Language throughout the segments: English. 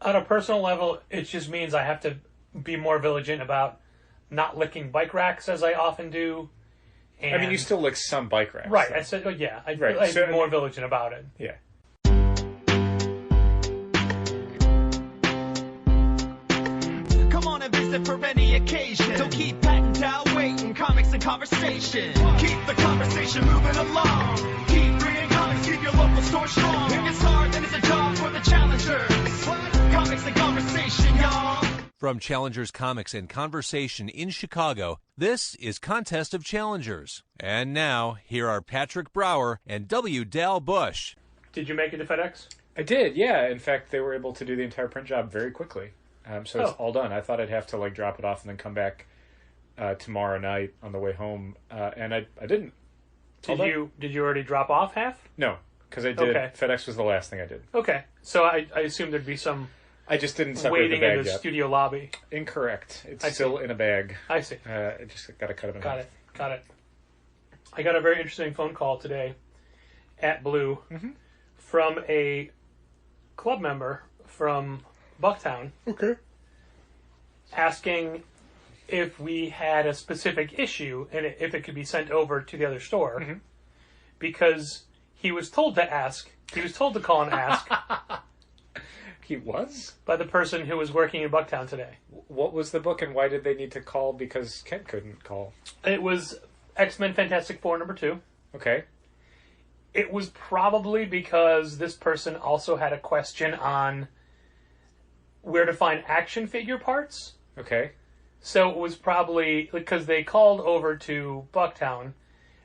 On a personal level, it just means I have to be more vigilant about not licking bike racks as I often do. And I mean, you still lick some bike racks. Right. So. I said, I'd Right. be more vigilant about it. Yeah. Come on and visit for any occasion. Don't keep patting out waiting. Comics and conversation. Keep the conversation moving along. Keep bringing comics. Keep your local store strong. If it's hard, then it's a job for the challengers. Comics and conversation, y'all. From Challengers Comics and Conversation in Chicago, this is Contest of Challengers. And now, here are Patrick Brower and W. Dal Bush. Did you make it to FedEx? I did, yeah. In fact, they were able to do the entire print job very quickly. So it's all done. I thought I'd have to drop it off and then come back tomorrow night on the way home, and I didn't. Did you already drop off half? No, because I did. Okay. FedEx was the last thing I did. Okay, so I assume there'd be some I just didn't separate waiting the bag in the yet. studio lobby. Incorrect. It's I still see. in a bag. I see. I just got to cut it in half. Got it. I got a very interesting phone call today at Blue from a club member from Bucktown. Okay. Asking if we had a specific issue and if it could be sent over to the other store, because he was told to call and ask He was? by the person who was working in Bucktown today. What was the book and why did they need to call? Because Kent couldn't call. It was X-Men Fantastic Four #2. Okay. It was probably because this person also had a question on where to find action figure parts. Okay. So it was probably because they called over to Bucktown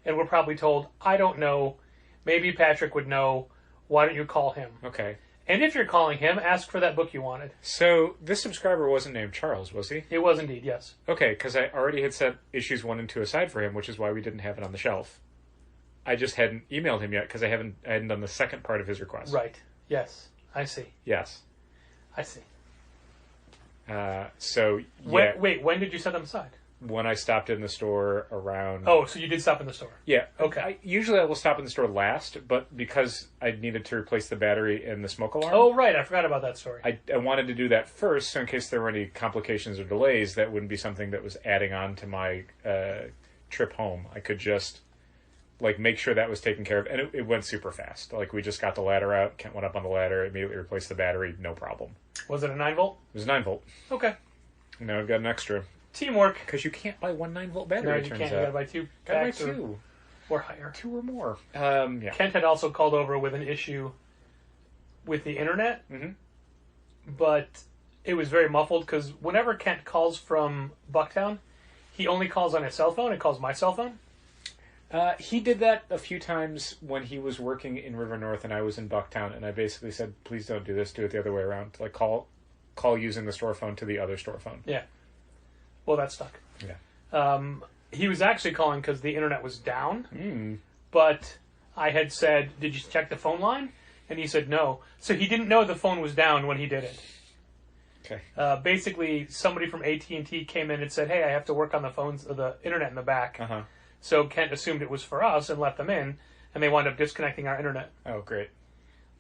and were probably told, I don't know, maybe Patrick would know, why don't you call him? Okay. And if you're calling him, ask for that book you wanted. So this subscriber wasn't named Charles, was he? It was indeed, yes. Okay, because I already had set issues 1 and 2 aside for him, which is why we didn't have it on the shelf. I just hadn't emailed him yet because I hadn't done the second part of his request. Right. Yes. I see. Yes. I see. So yeah, Wait, when did you set them aside? when I stopped in the store around. Oh, so you did stop in the store. Yeah. Okay. Usually I will stop in the store last, but because I needed to replace the battery in the smoke alarm. Oh, right. I forgot about that story. I wanted to do that first, so in case there were any complications or delays, that wouldn't be something that was adding on to my trip home. I could just make sure that was taken care of, and it went super fast. We just got the ladder out, Kent went up on the ladder, immediately replaced the battery, no problem. Was it a 9-volt? It was a 9-volt. Okay. Now I've got an extra. Teamwork. Because you can't buy one 9-volt battery, No, it you turns can't. out. You gotta buy two Gotta buy packs two. or higher. 2 or more. Yeah. Kent had also called over with an issue with the internet, Mm-hmm. but it was very muffled because whenever Kent calls from Bucktown, he only calls on his cell phone and calls my cell phone. He did that a few times when he was working in River North and I was in Bucktown, and I basically said, please don't do this, do it the other way around. Call using the store phone to the other store phone. Yeah. Well, that stuck. Yeah. He was actually calling because the internet was down, Mm. but I had said, did you check the phone line? And he said no. So he didn't know the phone was down when he did it. Okay. Basically, somebody from AT&T came in and said, hey, I have to work on the internet in the back. Uh-huh. So Kent assumed it was for us and let them in, and they wound up disconnecting our internet. Oh, great.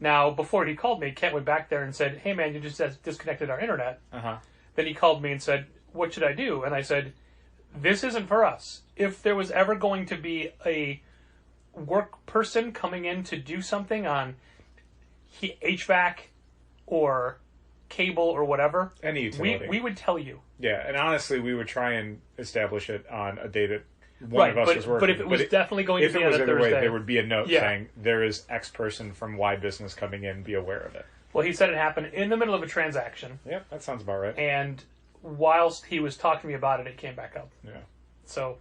Now, before he called me, Kent went back there and said, hey, man, you just disconnected our internet. Uh-huh. Then he called me and said, what should I do? And I said, this isn't for us. If there was ever going to be a work person coming in to do something on HVAC or cable or whatever, Any utility. we would tell you. Yeah, and honestly, we would try and establish it on a day that one of us was working. But if it was definitely going to be on a If it was the other Thursday, way, there would be a note Yeah. saying, there is X person from Y business coming in, be aware of it. well, he said it happened in the middle of a transaction, Yep, that sounds about right. and whilst he was talking to me about it, it came back up. Yeah. So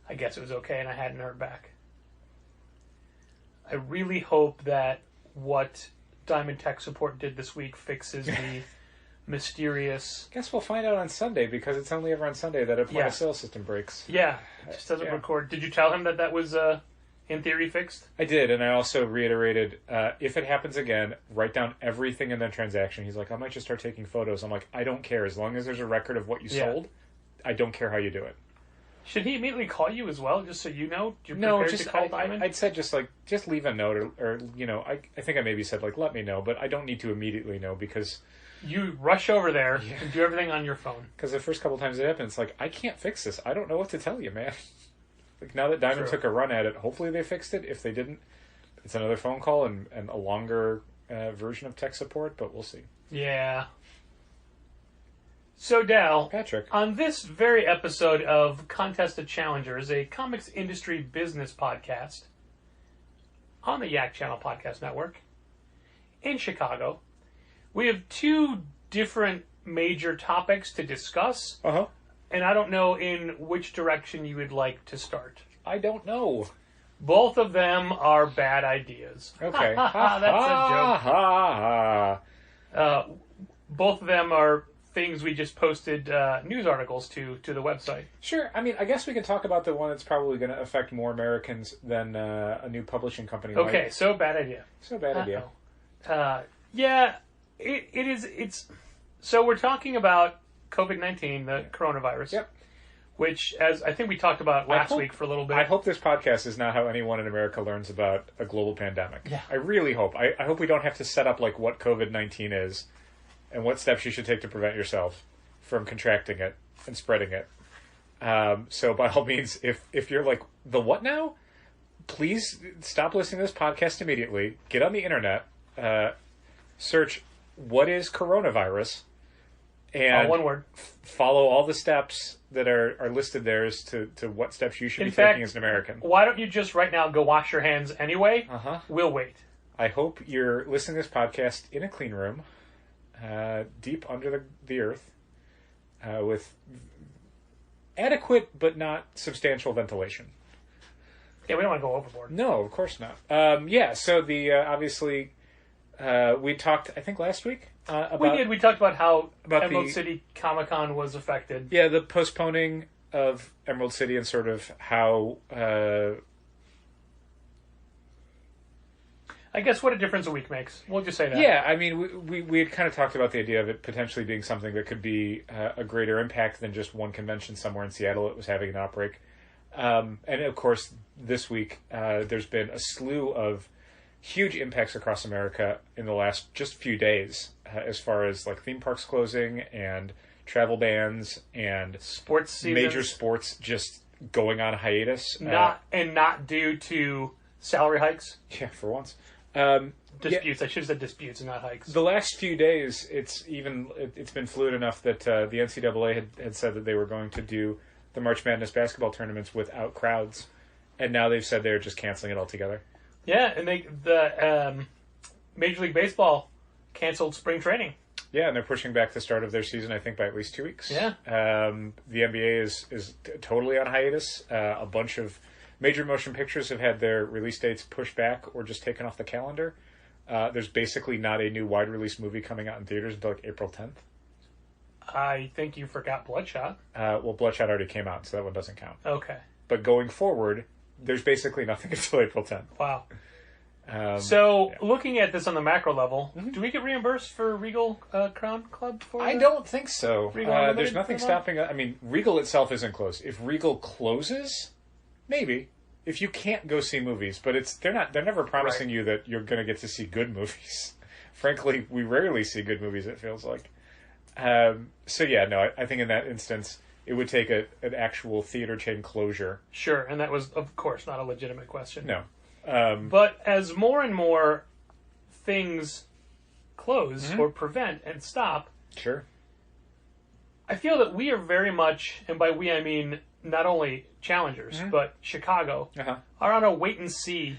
I guess it was okay, and I hadn't heard back. I really hope that what Diamond Tech Support did this week fixes the mysterious... Guess we'll find out on Sunday, because it's only ever on Sunday that a Yeah. point-of-sale system breaks. Yeah, it just doesn't Yeah. record. Did you tell him that was, in theory, fixed? I did, and I also reiterated, if it happens again, write down everything in that transaction. He's like, I might just start taking photos. I'm like, I don't care. As long as there's a record of what you Yeah. sold, I don't care how you do it. Should he immediately call you as well, just so you know? You're No, prepared just to call Diamond? I'd said just leave a note or I think I maybe said let me know, but I don't need to immediately know because You rush over there and do everything on your phone. Because the first couple times it happened, it's I can't fix this. I don't know what to tell you, man. Now that Diamond took a run at it, hopefully they fixed it. If they didn't, it's another phone call and a longer version of tech support, but we'll see. Yeah. So, Dal, Patrick, on this very episode of Contest of Challengers, a comics industry business podcast on the Yak Channel Podcast Network in Chicago, we have two different major topics to discuss, and I don't know in which direction you would like to start. I don't know. Both of them are bad ideas. Okay. That's a joke. Both of them are things we just posted news articles to the website. Sure. I mean, I guess we can talk about the one that's probably going to affect more Americans than a new publishing company. Okay, so bad idea. So bad idea. Yeah, it is. It's so we're talking about COVID-19, the coronavirus. Yep. Which, as I think we talked about last week for a little bit. I hope this podcast is not how anyone in America learns about a global pandemic. Yeah. I really hope. I hope we don't have to set up what COVID-19 is and what steps you should take to prevent yourself from contracting it and spreading it. So by all means, if you're the what now? Please stop listening to this podcast immediately. Get on the internet, search what is coronavirus, and one word. Follow all the steps that are listed there as to what steps you should be taking as an American. Why don't you just right now go wash your hands anyway? We'll wait. I hope you're listening to this podcast in a clean room, deep under the earth, with adequate but not substantial ventilation. Yeah, we don't want to go overboard. No, of course not. So the obviously we talked, I think, last week about... We did. We talked about how about Emerald City Comic-Con was affected. Yeah, the postponing of Emerald City and sort of how... I guess what a difference a week makes. We'll just say that. Yeah, I mean, we had kind of talked about the idea of it potentially being something that could be a greater impact than just one convention somewhere in Seattle that was having an outbreak. And of course, this week, there's been a slew of huge impacts across America in the last just few days, as far as theme parks closing and travel bans and sports seasons. Major sports just going on hiatus. Not due to salary hikes. Yeah, for once. Disputes. I should have said disputes and not hikes. The last few days, it's been fluid enough that the NCAA had said that they were going to do the March Madness basketball tournaments without crowds, and now they've said they're just canceling it altogether. Yeah, and the Major League Baseball canceled spring training. Yeah, and they're pushing back the start of their season, I think, by at least 2 weeks. Yeah. The NBA is totally on hiatus. A bunch of major motion pictures have had their release dates pushed back or just taken off the calendar. There's basically not a new wide release movie coming out in theaters until April 10th. I think you forgot Bloodshot. Well, Bloodshot already came out, so that one doesn't count. Okay. But going forward, there's basically nothing until April 10th. Wow. Yeah. Looking at this on the macro level, do we get reimbursed for Regal Crown Club? I don't think so. Regal there's nothing stopping... I mean, Regal itself isn't closed. If Regal closes, maybe. If you can't go see movies, but they're never promising you that you're going to get to see good movies. Frankly, we rarely see good movies, it feels like. I think in that instance, it would take an actual theater chain closure. Sure, and that was, of course, not a legitimate question. No. But as more and more things close or prevent and stop, sure, I feel that we are very much, and by we I mean not only challengers, but Chicago, are on a wait-and-see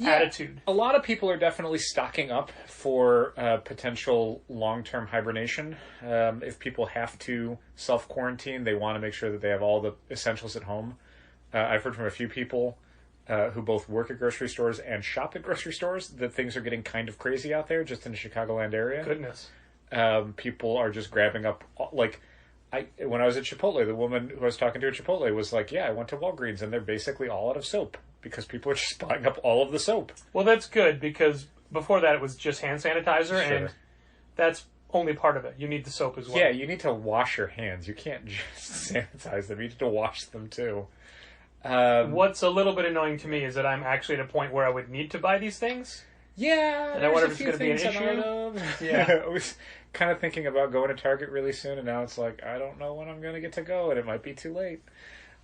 attitude. A lot of people are definitely stocking up for potential long-term hibernation. If people have to self-quarantine, they want to make sure that they have all the essentials at home. I've heard from a few people who both work at grocery stores and shop at grocery stores that things are getting kind of crazy out there just in the Chicagoland area. Goodness. People are just grabbing up, when I was at Chipotle, the woman who I was talking to at Chipotle was like, yeah, I went to Walgreens and they're basically all out of soap because people are just buying up all of the soap. Well, that's good because before that it was just hand sanitizer and that's only part of it. You need the soap as well. Yeah, you need to wash your hands. You can't just sanitize them. You need to wash them too. What's a little bit annoying to me is that I'm actually at a point where I would need to buy these things. Yeah, And I wonder if it's going to be an issue. Yeah. I was kind of thinking about going to Target really soon, and now it's like, I don't know when I'm going to get to go, and it might be too late.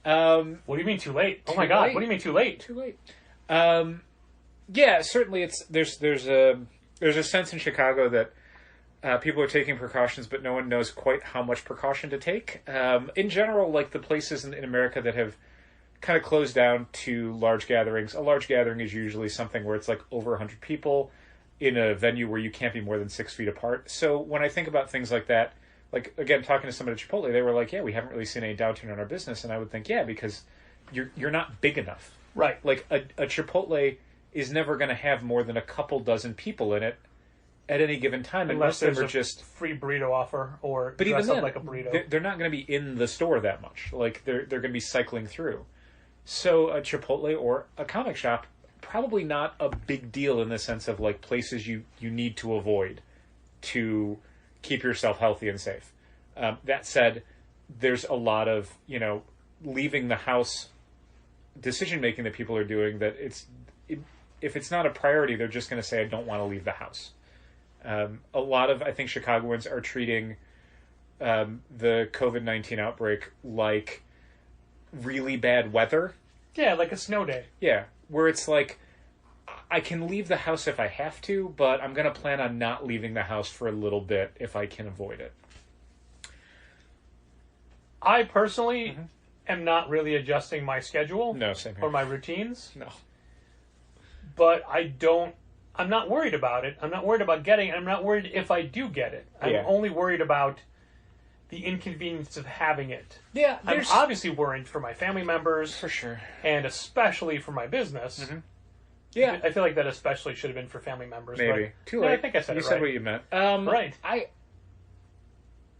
What do you mean too late? Oh my God, what do you mean too late? Too late. Yeah, certainly there's a sense in Chicago that people are taking precautions, but no one knows quite how much precaution to take. In general, like the places in America that have kind of closed down to large gatherings. A large gathering is usually something where it's like over 100 people in a venue where you can't be more than 6 feet apart. So when I think about things like that, like, again, talking to somebody at Chipotle, they were like, yeah, we haven't really seen any downturn in our business. And I would think, yeah, because you're not big enough. Right. Like, a Chipotle is never going to have more than a couple dozen people in it at any given time. Unless there's there's a just free burrito offer or but dress even up then, like a burrito. they're not going to be in the store that much. Like, they're going to be cycling through. So a Chipotle or a comic shop, probably not a big deal in the sense of like places you need to avoid to keep yourself healthy and safe. That said, there's a lot of, leaving the house decision making that people are doing that if it's not a priority, they're just going to say, I don't want to leave the house. A lot of, I think, Chicagoans are treating the COVID-19 outbreak like really bad weather. Yeah, like a snow day. Yeah, where it's like, I can leave the house if I have to, but I'm going to plan on not leaving the house for a little bit if I can avoid it. I personally am not really adjusting my schedule. No, same here. Or my routines. No. But I'm not worried about it. I'm not worried about getting it. I'm not worried if I do get it. I'm only worried about the inconvenience of having it. Yeah, I'm obviously worried for my family members. For sure. And especially for my business. Mm-hmm. Yeah. I feel like that especially should have been for family members. Maybe. But, Too late. I think I said you it right. said what you meant. Right.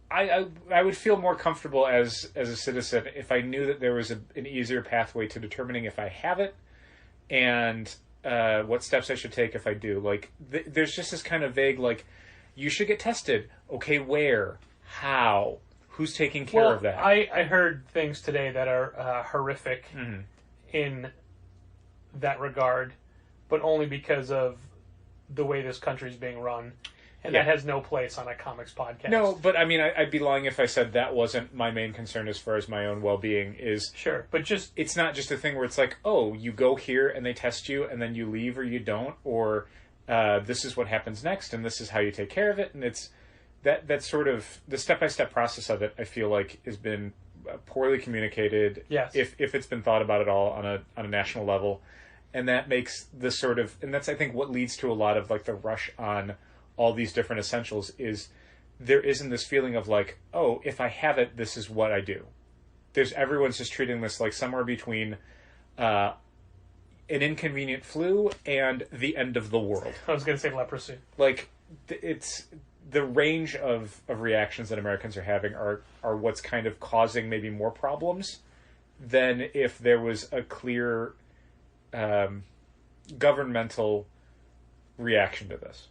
I would feel more comfortable as a citizen if I knew that there was an easier pathway to determining if I have it and what steps I should take if I do. Like, there's just this kind of vague, like, you should get tested. Okay, where? How? Who's taking care of that? I heard things today that are horrific in that regard, but only because of the way this country is being run. And that has no place on a comics podcast. No, but I mean, I'd be lying if I said that wasn't my main concern as far as my own well-being is. Sure, but it's not just a thing where it's like, oh, you go here and they test you and then you leave or you don't, or this is what happens next and this is how you take care of it. And it's that sort of the step-by-step process of it, I feel like, has been poorly communicated. Yes. If it's been thought about at all on a national level. And that makes the sort of, and that's, I think, what leads to a lot of like the rush on all these different essentials is there isn't this feeling of like, oh, if I have it, this is what I do. Everyone's just treating this like somewhere between an inconvenient flu and the end of the world. I was going to say leprosy. Like, it's the range of reactions that Americans are having are what's kind of causing maybe more problems than if there was a clear governmental reaction to this,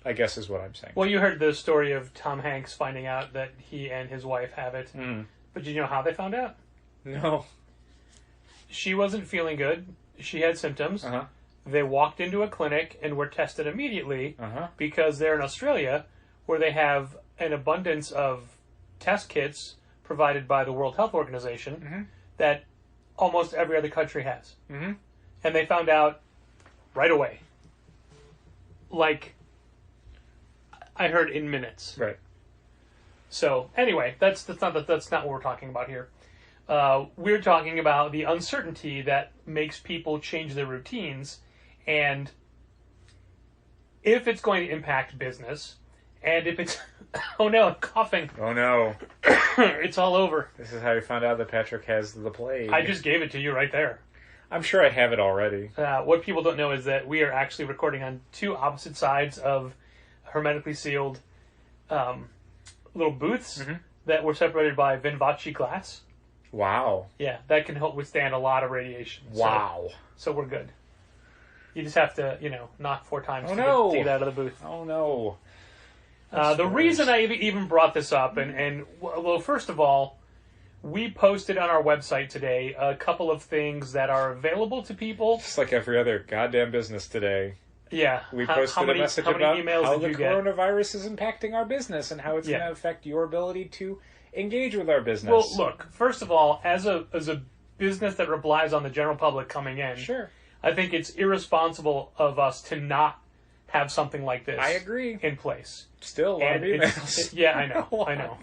I guess is what I'm saying. Well, you heard the story of Tom Hanks finding out that he and his wife have it. But did you know how they found out? No. She wasn't feeling good. She had symptoms. Uh-huh. They walked into a clinic and were tested immediately Uh-huh. because they're in Australia where they have an abundance of test kits provided by the World Health Organization that almost every other country has. Mm-hmm. And they found out right away. Like, I heard in minutes. Right. So anyway, that's not what we're talking about here. We're talking about the uncertainty that makes people change their routines, and if it's going to impact business, and if it's oh no, I'm coughing. Oh no. It's all over. This is how you found out that Patrick has the plague. I just gave it to you right there. I'm sure I have it already. What people don't know is that we are actually recording on two opposite sides of hermetically sealed little booths that were separated by Vinvaci glass. Wow. Yeah, that can help withstand a lot of radiation. Wow. So we're good. You just have to, knock 4 times to get out of the booth. Oh no. The reason I even brought this up, well, first of all, we posted on our website today a couple of things that are available to people. Just like every other goddamn business today. Yeah. We posted a message about how the coronavirus is impacting our business and how it's going to affect your ability to engage with our business. Well, look, first of all, as a business that relies on the general public coming in, sure, I think it's irresponsible of us to not have something like this. I agree. In place. Still a lot of emails. Yeah, I know. I know.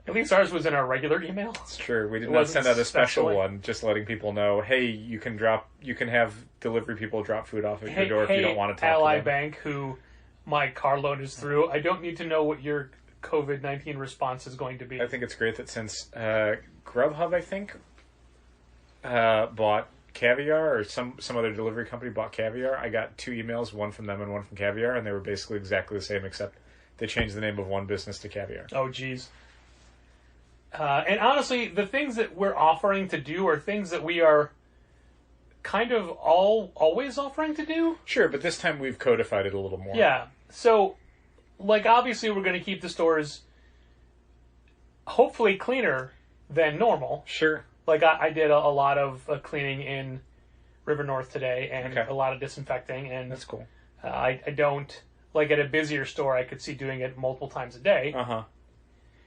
At least ours was in our regular email. It's true. We did not send out a special one, just letting people know, hey, you can have delivery people drop food off at your door if you don't want to talk Ally to them. Bank, who my car loan is through, I don't need to know what your COVID-19 response is going to be. I think it's great that since Grubhub, I think, bought Caviar, or some other delivery company bought Caviar, I got 2 emails, one from them and one from Caviar, and they were basically exactly the same, except they changed the name of one business to Caviar. Oh, geez. And honestly, the things that we're offering to do are things that we are kind of always offering to do. Sure, but this time we've codified it a little more. Yeah. So, like, obviously we're going to keep the stores hopefully cleaner than normal. Sure. Like, I did a lot of cleaning in River North today and a lot of disinfecting. And that's cool. I don't, like, at a busier store, I could see doing it multiple times a day. Uh-huh.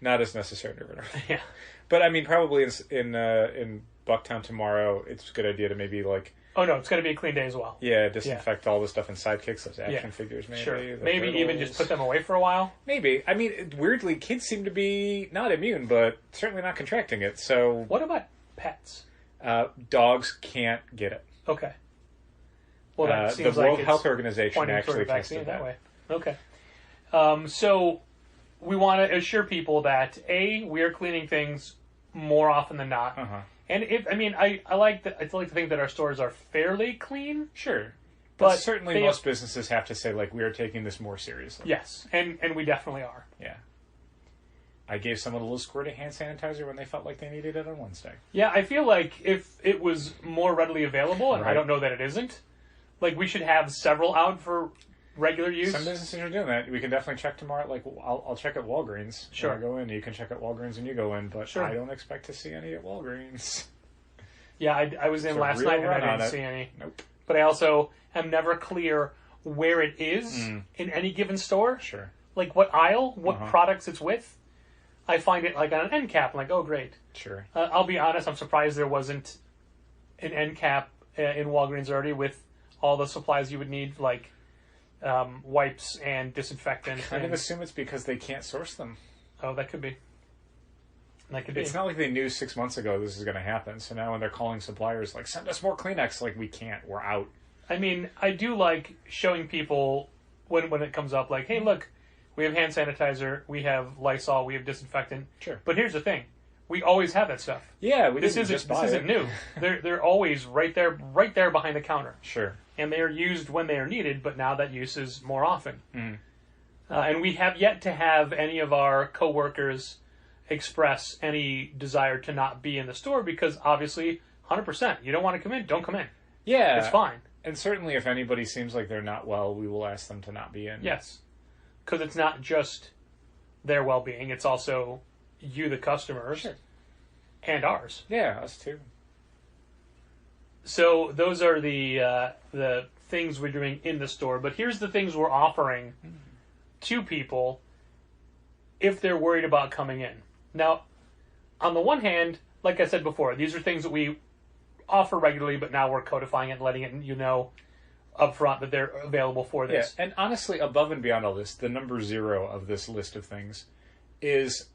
Not as necessary in River North. Yeah. But, I mean, probably in Bucktown tomorrow, it's a good idea to maybe, like... Oh, no, it's going to be a clean day as well. Yeah, disinfect all the stuff in Sidekicks, those action figures, maybe. Sure. Maybe even just put them away for a while. Maybe. I mean, weirdly, kids seem to be not immune, but certainly not contracting it, so... What about pets? Dogs can't get it. Okay. Well, that seems the like World Health Organization actually tested that way. Okay. So we want to assure people that we are cleaning things more often than not. Uh-huh. And I like to think that our stores are fairly clean. Sure. But certainly most businesses have to say, like, we are taking this more seriously. Yes, and we definitely are. Yeah. I gave someone a little squirt of hand sanitizer when they felt like they needed it on Wednesday. Yeah, I feel like if it was more readily available, and I don't know that it isn't, like, we should have several out for regular use. Some businesses are doing that. We can definitely check tomorrow. Like, I'll check at Walgreens. Sure. When I go in. You can check at Walgreens when you go in, but sure. I don't expect to see any at Walgreens. Yeah, I was in last night and I didn't see any. Nope. But I also am never clear where it is in any given store. Sure. Like, what aisle, what products it's with. I find it like on an end cap. I'm like, oh, great. Sure. I'll be honest, I'm surprised there wasn't an end cap in Walgreens already with all the supplies you would need, like wipes and disinfectant. I kind of assume it's because they can't source them. Oh, that could be. That could be. It's not like they knew 6 months ago this is going to happen. So now when they're calling suppliers, like, send us more Kleenex, like, we can't. We're out. I mean, I do like showing people when it comes up, like, hey, look, we have hand sanitizer, we have Lysol, we have disinfectant. Sure. But here's the thing. We always have that stuff. Yeah, This isn't new. They're always right there behind the counter. Sure. And they are used when they are needed, but now that use is more often. Mm-hmm. And we have yet to have any of our coworkers express any desire to not be in the store because obviously, 100%, you don't want to come in, don't come in. Yeah. It's fine. And certainly if anybody seems like they're not well, we will ask them to not be in. Yes. Because it's not just their well-being, it's also you, the customers, and ours. Yeah, us too. So those are the things we're doing in the store. But here's the things we're offering to people if they're worried about coming in. Now, on the one hand, like I said before, these are things that we offer regularly, but now we're codifying it and letting it up front that they're available for this. Yeah, and honestly, above and beyond all this, the number 0 of this list of things is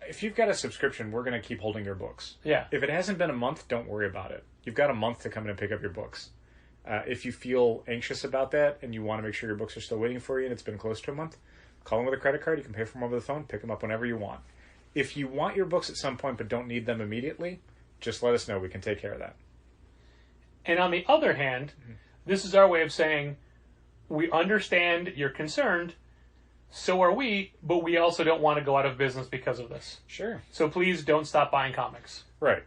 if you've got a subscription, we're going to keep holding your books. Yeah. If it hasn't been a month, don't worry about it. You've got a month to come in and pick up your books. If you feel anxious about that and you want to make sure your books are still waiting for you and it's been close to a month, call them with a credit card. You can pay for them over the phone, pick them up whenever you want. If you want your books at some point but don't need them immediately, just let us know. We can take care of that. And on the other hand, this is our way of saying, we understand you're concerned, so are we, but we also don't want to go out of business because of this. Sure. So please don't stop buying comics. Right.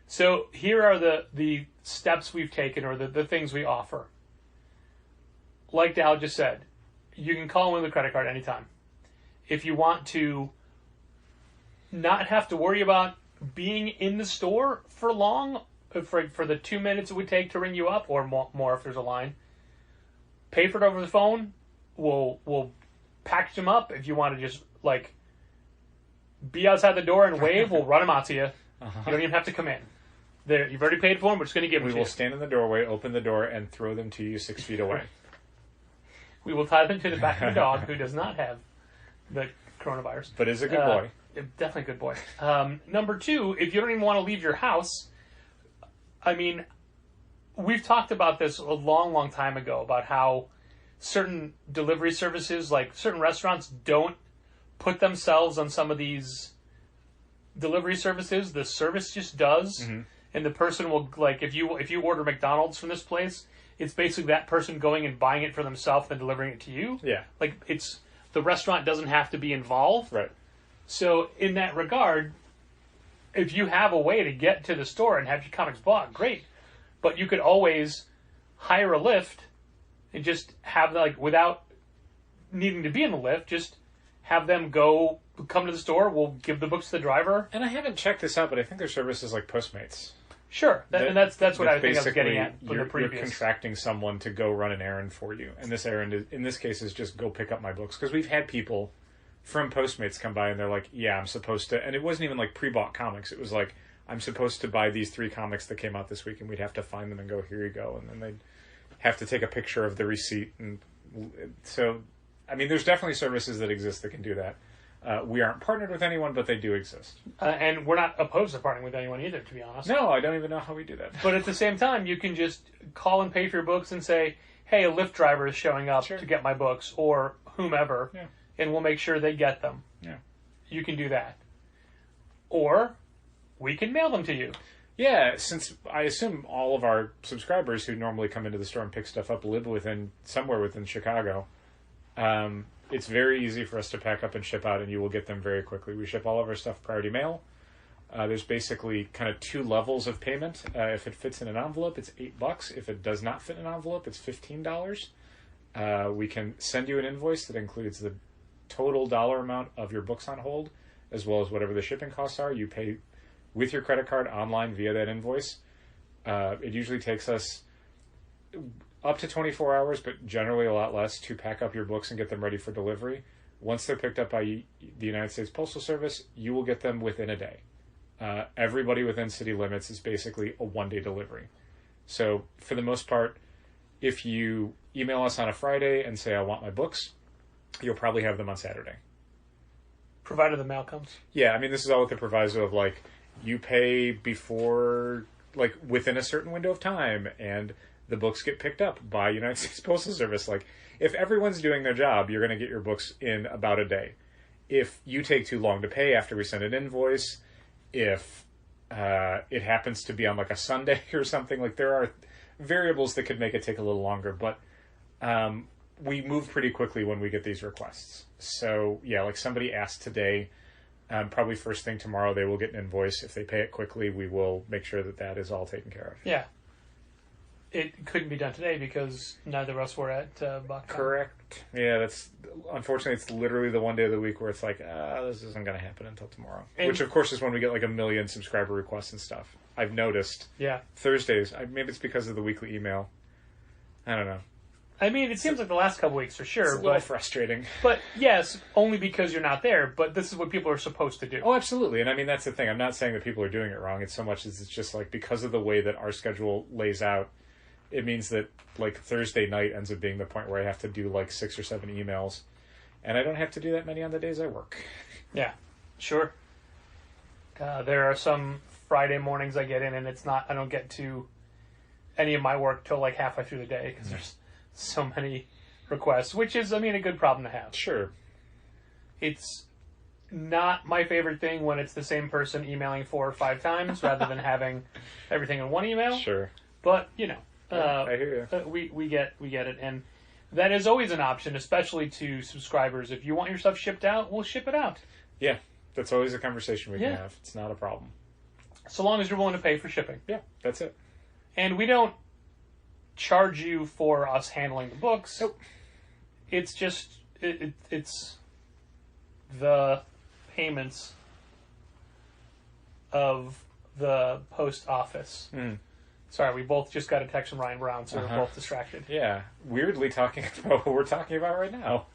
So here are the steps we've taken, or the things we offer. Like Dal just said, you can call in with a credit card anytime. if you want to not have to worry about being in the store for long, for the 2 minutes it would take to ring you up, or more if there's a line, pay for it over the phone. We'll package them up. If you want to just like be outside the door and wave, we'll run them out to you. You don't even have to come in. You've already paid for them. We're just going to give them to you. We will stand in the doorway, open the door, and throw them to you 6 feet away. We will tie them to the back of the dog who does not have the coronavirus. But is a good boy. Definitely a good boy. Number 2, if you don't even want to leave your house, I mean, we've talked about this a long, long time ago, about how certain delivery services, like certain restaurants, don't put themselves on some of these delivery services. The service just does. Mm-hmm. And the person will, like, if you order McDonald's from this place, it's basically that person going and buying it for themselves and delivering it to you. Yeah. Like, the restaurant doesn't have to be involved. Right. So, in that regard, if you have a way to get to the store and have your comics bought, great. But you could always hire a Lyft and just have, like, without needing to be in the Lyft, just have them come to the store, we'll give the books to the driver. And I haven't checked this out, but I think their service is like Postmates. Sure, and that's what I think I was getting at from the previous. You're contracting someone to go run an errand for you, and this errand, in this case, is just go pick up my books. Because we've had people from Postmates come by, and they're like, yeah, I'm supposed to, and it wasn't even like pre-bought comics. It was like, I'm supposed to buy these 3 comics that came out this week, and we'd have to find them and go, here you go. And then they'd have to take a picture of the receipt. And so, I mean, there's definitely services that exist that can do that. We aren't partnered with anyone, but they do exist. And we're not opposed to partnering with anyone either, to be honest. No, I don't even know how we do that. But at the same time, you can just call and pay for your books and say, hey, a Lyft driver is showing up to get my books, or whomever, and we'll make sure they get them. Yeah. You can do that. Or we can mail them to you. Yeah, since I assume all of our subscribers who normally come into the store and pick stuff up live somewhere within Chicago, it's very easy for us to pack up and ship out, and you will get them very quickly. We ship all of our stuff priority mail. There's basically kind of 2 levels of payment. If it fits in an envelope, it's $8. If it does not fit in an envelope, it's $15. We can send you an invoice that includes the total dollar amount of your books on hold, as well as whatever the shipping costs are. You pay with your credit card online via that invoice. It usually takes us up to 24 hours, but generally a lot less, to pack up your books and get them ready for delivery. Once they're picked up by the United States Postal Service, you will get them within a day. Everybody within city limits is basically a 1-day delivery. So for the most part, if you email us on a Friday and say, I want my books, you'll probably have them on Saturday. Provided the mail comes. Yeah, I mean, this is all with the proviso of, like, you pay before, like, within a certain window of time, and the books get picked up by United States Postal Service. Like, if everyone's doing their job, you're going to get your books in about a day. If you take too long to pay after we send an invoice, if it happens to be on, like, a Sunday or something, like, there are variables that could make it take a little longer. But we move pretty quickly when we get these requests. So, yeah, like somebody asked today, probably first thing tomorrow they will get an invoice. If they pay it quickly, we will make sure that that is all taken care of. Yeah. It couldn't be done today because neither of us were at BuckCon. Correct. Yeah, unfortunately, it's literally the one day of the week where it's like, this isn't going to happen until tomorrow. Which, of course, is when we get like 1 million subscriber requests and stuff. I've noticed. Yeah. Thursdays, maybe it's because of the weekly email. I don't know. I mean, it seems like the last couple weeks for sure. It's a little frustrating. But yes, only because you're not there. But this is what people are supposed to do. Oh, absolutely. And I mean, that's the thing. I'm not saying that people are doing it wrong. It's so much as it's just like because of the way that our schedule lays out, it means that like Thursday night ends up being the point where I have to do like 6 or 7 emails. And I don't have to do that many on the days I work. Yeah, sure. There are some Friday mornings I get in and I don't get to any of my work till like halfway through the day because there's so many requests, which is, I mean, a good problem to have. Sure. It's not my favorite thing when it's the same person emailing 4 or 5 times rather than having everything in one email. Sure. But, you know, I hear you. We get it. And that is always an option, especially to subscribers. If you want your stuff shipped out, we'll ship it out. Yeah. That's always a conversation we can have. It's not a problem. So long as you're willing to pay for shipping. Yeah, that's it. And we don't charge you for us handling the books. Nope. It's just it's the payments of the post office. Sorry, we both just got a text from Ryan Brown, so we're both distracted. Yeah, weirdly talking about what we're talking about right now.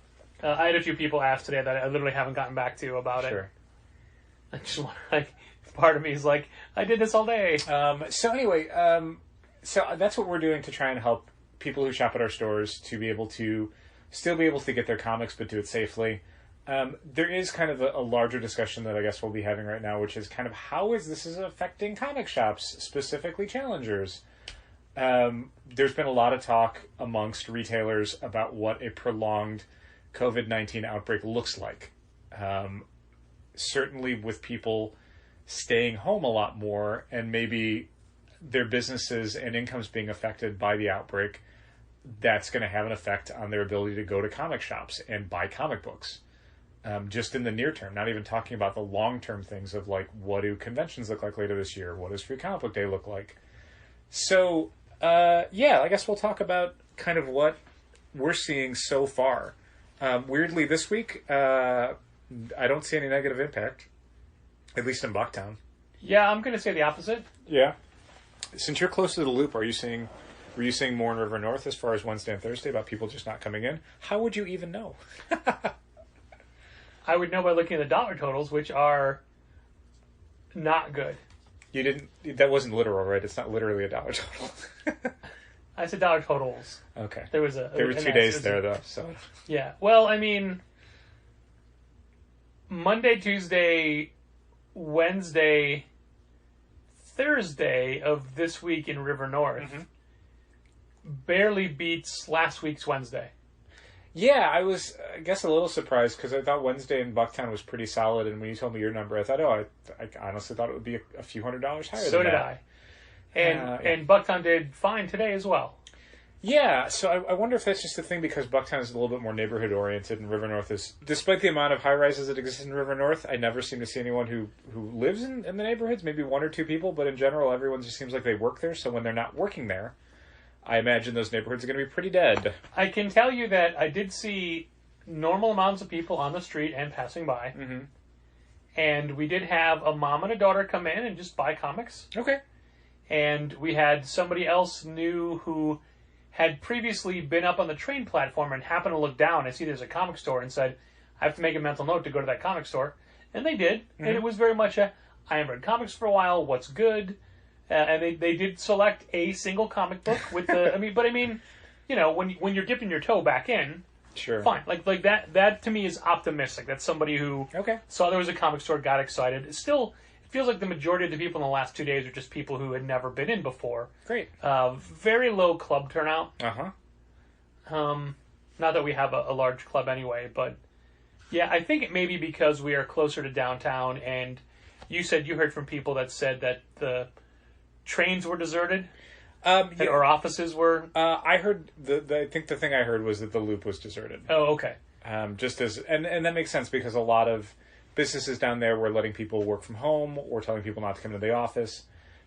I had a few people ask today that I literally haven't gotten back to about it. I just want, like, part of me is like, I did this all day. So anyway, so that's what we're doing to try and help people who shop at our stores to be able to still be able to get their comics, but do it safely. There is kind of a larger discussion that I guess we'll be having right now, which is kind of how this is affecting comic shops, specifically Challengers. There's been a lot of talk amongst retailers about what a prolonged COVID-19 outbreak looks like. Certainly with people staying home a lot more and maybe their businesses and incomes being affected by the outbreak, that's going to have an effect on their ability to go to comic shops and buy comic books. Just in the near term, not even talking about the long-term things of like, what do conventions look like later this year? What does Free Comic Book Day look like? So, I guess we'll talk about kind of what we're seeing so far. Weirdly, this week, I don't see any negative impact, at least in Bucktown. Yeah, I'm going to say the opposite. Yeah. Since you're close to the loop, were you seeing more in River North as far as Wednesday and Thursday about people just not coming in? How would you even know? I would know by looking at the dollar totals, which are not good. You didn't. That wasn't literal, right? It's not literally a dollar total. I said dollar totals. Okay. There were 2 days there, though. So. Yeah. Well, I mean, Monday, Tuesday, Wednesday, Thursday of this week in River North barely beats last week's Wednesday. Yeah, I was, I guess, a little surprised because I thought Wednesday in Bucktown was pretty solid, and when you told me your number, I thought, I honestly thought it would be a few $100s higher than that. So did I. And Bucktown did fine today as well. Yeah, so I wonder if that's just the thing because Bucktown is a little bit more neighborhood-oriented, and River North is, despite the amount of high-rises that exist in River North, I never seem to see anyone who lives in the neighborhoods, maybe one or two people, but in general, everyone just seems like they work there, so when they're not working there, I imagine those neighborhoods are going to be pretty dead. I can tell you that I did see normal amounts of people on the street and passing by. And we did have a mom and a daughter come in and just buy comics. Okay. And we had somebody else new who had previously been up on the train platform and happened to look down and see there's a comic store and said, I have to make a mental note to go to that comic store. And they did. And it was very much I haven't read comics for a while, what's good? And they did select a single comic book with the, when you're dipping your toe back in, sure, fine. Like that to me is optimistic. That's somebody who saw there was a comic store, got excited. It feels like the majority of the people in the last 2 days are just people who had never been in before. Great. Very low club turnout. Uh-huh. Not that we have a large club anyway, but yeah, I think it may be because we are closer to downtown, and you said you heard from people that said that the trains were deserted, or offices were. I heard I think the thing I heard was that the loop was deserted. Oh, okay. Just as and that makes sense because a lot of businesses down there were letting people work from home or telling people not to come to the office,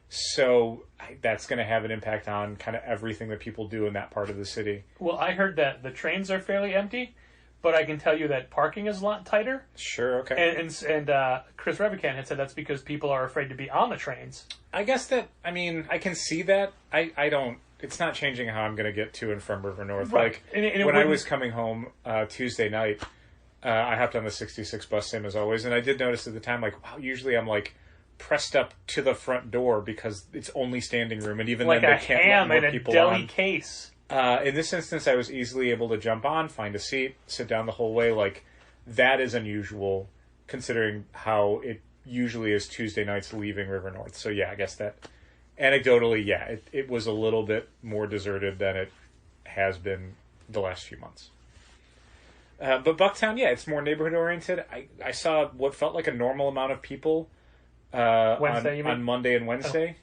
so that's going to have an impact on kind of everything that people do in that part of the city. Well, I heard that the trains are fairly empty, but I can tell you that parking is a lot tighter. Sure, okay. And Chris Revican had said that's because people are afraid to be on the trains. I guess that, I can see that. I don't, it's not changing how I'm going to get to and from River North. Right. Like, when I was coming home Tuesday night, I hopped on the 66 bus, same as always, and I did notice at the time, like, wow, usually I'm, like, pressed up to the front door because it's only standing room, and even like then they can't let more people on. Like a Deli case. In this instance, I was easily able to jump on, find a seat, sit down the whole way. Like, that is unusual, considering how it usually is Tuesday nights leaving River North. So, yeah, I guess that, anecdotally, yeah, it was a little bit more deserted than it has been the last few months. But Bucktown, yeah, it's more neighborhood-oriented. I saw what felt like a normal amount of people on Monday and Wednesday.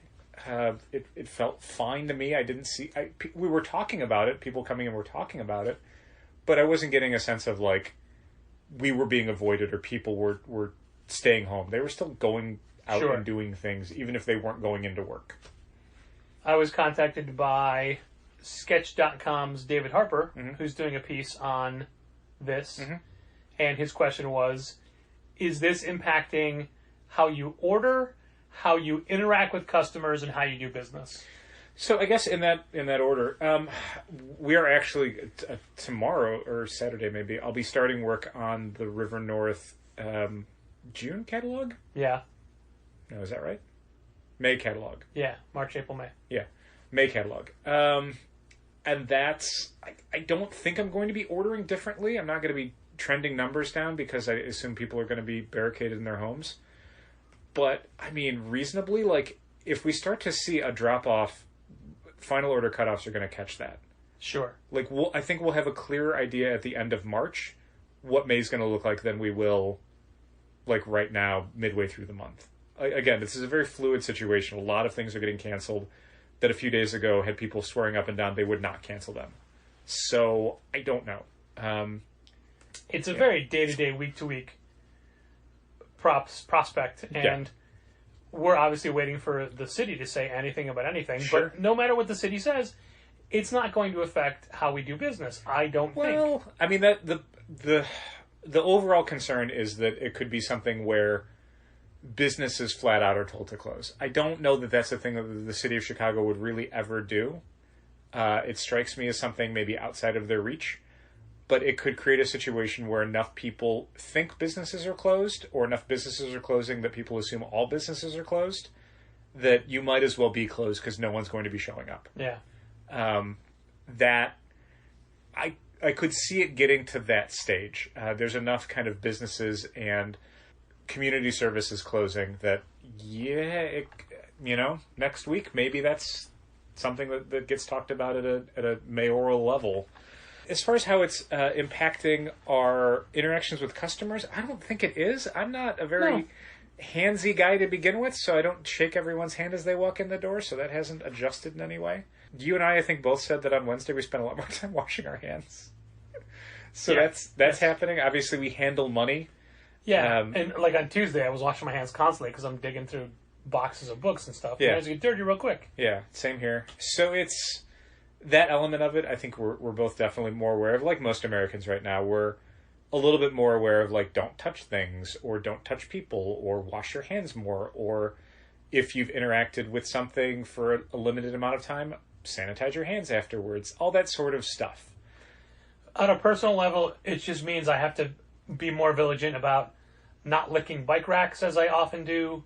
It felt fine to me. I didn't see... we were talking about it. People coming in were talking about it. But I wasn't getting a sense of, like, we were being avoided or people were staying home. They were still going out and doing things, even if they weren't going into work. I was contacted by Sketch.com's David Harper, who's doing a piece on this. And his question was, is this impacting how you order, how you interact with customers, and how you do business? So I guess in that order, we are actually tomorrow or Saturday maybe. I'll be starting work on the River North June catalog. Yeah. No, is that right? May catalog. Yeah, March, April, May. Yeah, May catalog. And that's I don't think I'm going to be ordering differently. I'm not going to be trending numbers down because I assume people are going to be barricaded in their homes. But I mean, reasonably, like if we start to see a drop off, final order cutoffs are going to catch that. Sure. Like I think we'll have a clearer idea at the end of March what May's going to look like than we will, like right now, midway through the month. Again, this is a very fluid situation. A lot of things are getting canceled that a few days ago had people swearing up and down they would not cancel them. So I don't know. It's a very day-to-day, week-to-week prospect, and we're obviously waiting for the city to say anything about anything. Sure. But no matter what the city says, it's not going to affect how we do business. I don't think. Well, I mean that the overall concern is that it could be something where businesses flat out are told to close. I don't know that that's the thing that the city of Chicago would really ever do. It strikes me as something maybe outside of their reach, but it could create a situation where enough people think businesses are closed, or enough businesses are closing that people assume all businesses are closed, that you might as well be closed because no one's going to be showing up. Yeah. That I could see it getting to that stage. There's enough kind of businesses and community services closing that, next week, maybe that's something that gets talked about at a mayoral level. As far as how it's impacting our interactions with customers, I don't think it is. I'm not a very handsy guy to begin with, so I don't shake everyone's hand as they walk in the door, so that hasn't adjusted in any way. You and I think, both said that on Wednesday we spent a lot more time washing our hands. So that's happening. Obviously, we handle money. Yeah, and like on Tuesday, I was washing my hands constantly because I'm digging through boxes of books and stuff. Yeah. My hands get dirty real quick. Yeah, same here. So it's that element of it. I think we're both definitely more aware of. Like most Americans right now, we're a little bit more aware of, like, don't touch things, or don't touch people, or wash your hands more, or if you've interacted with something for a limited amount of time, sanitize your hands afterwards. All that sort of stuff. On a personal level, it just means I have to be more vigilant about not licking bike racks as I often do.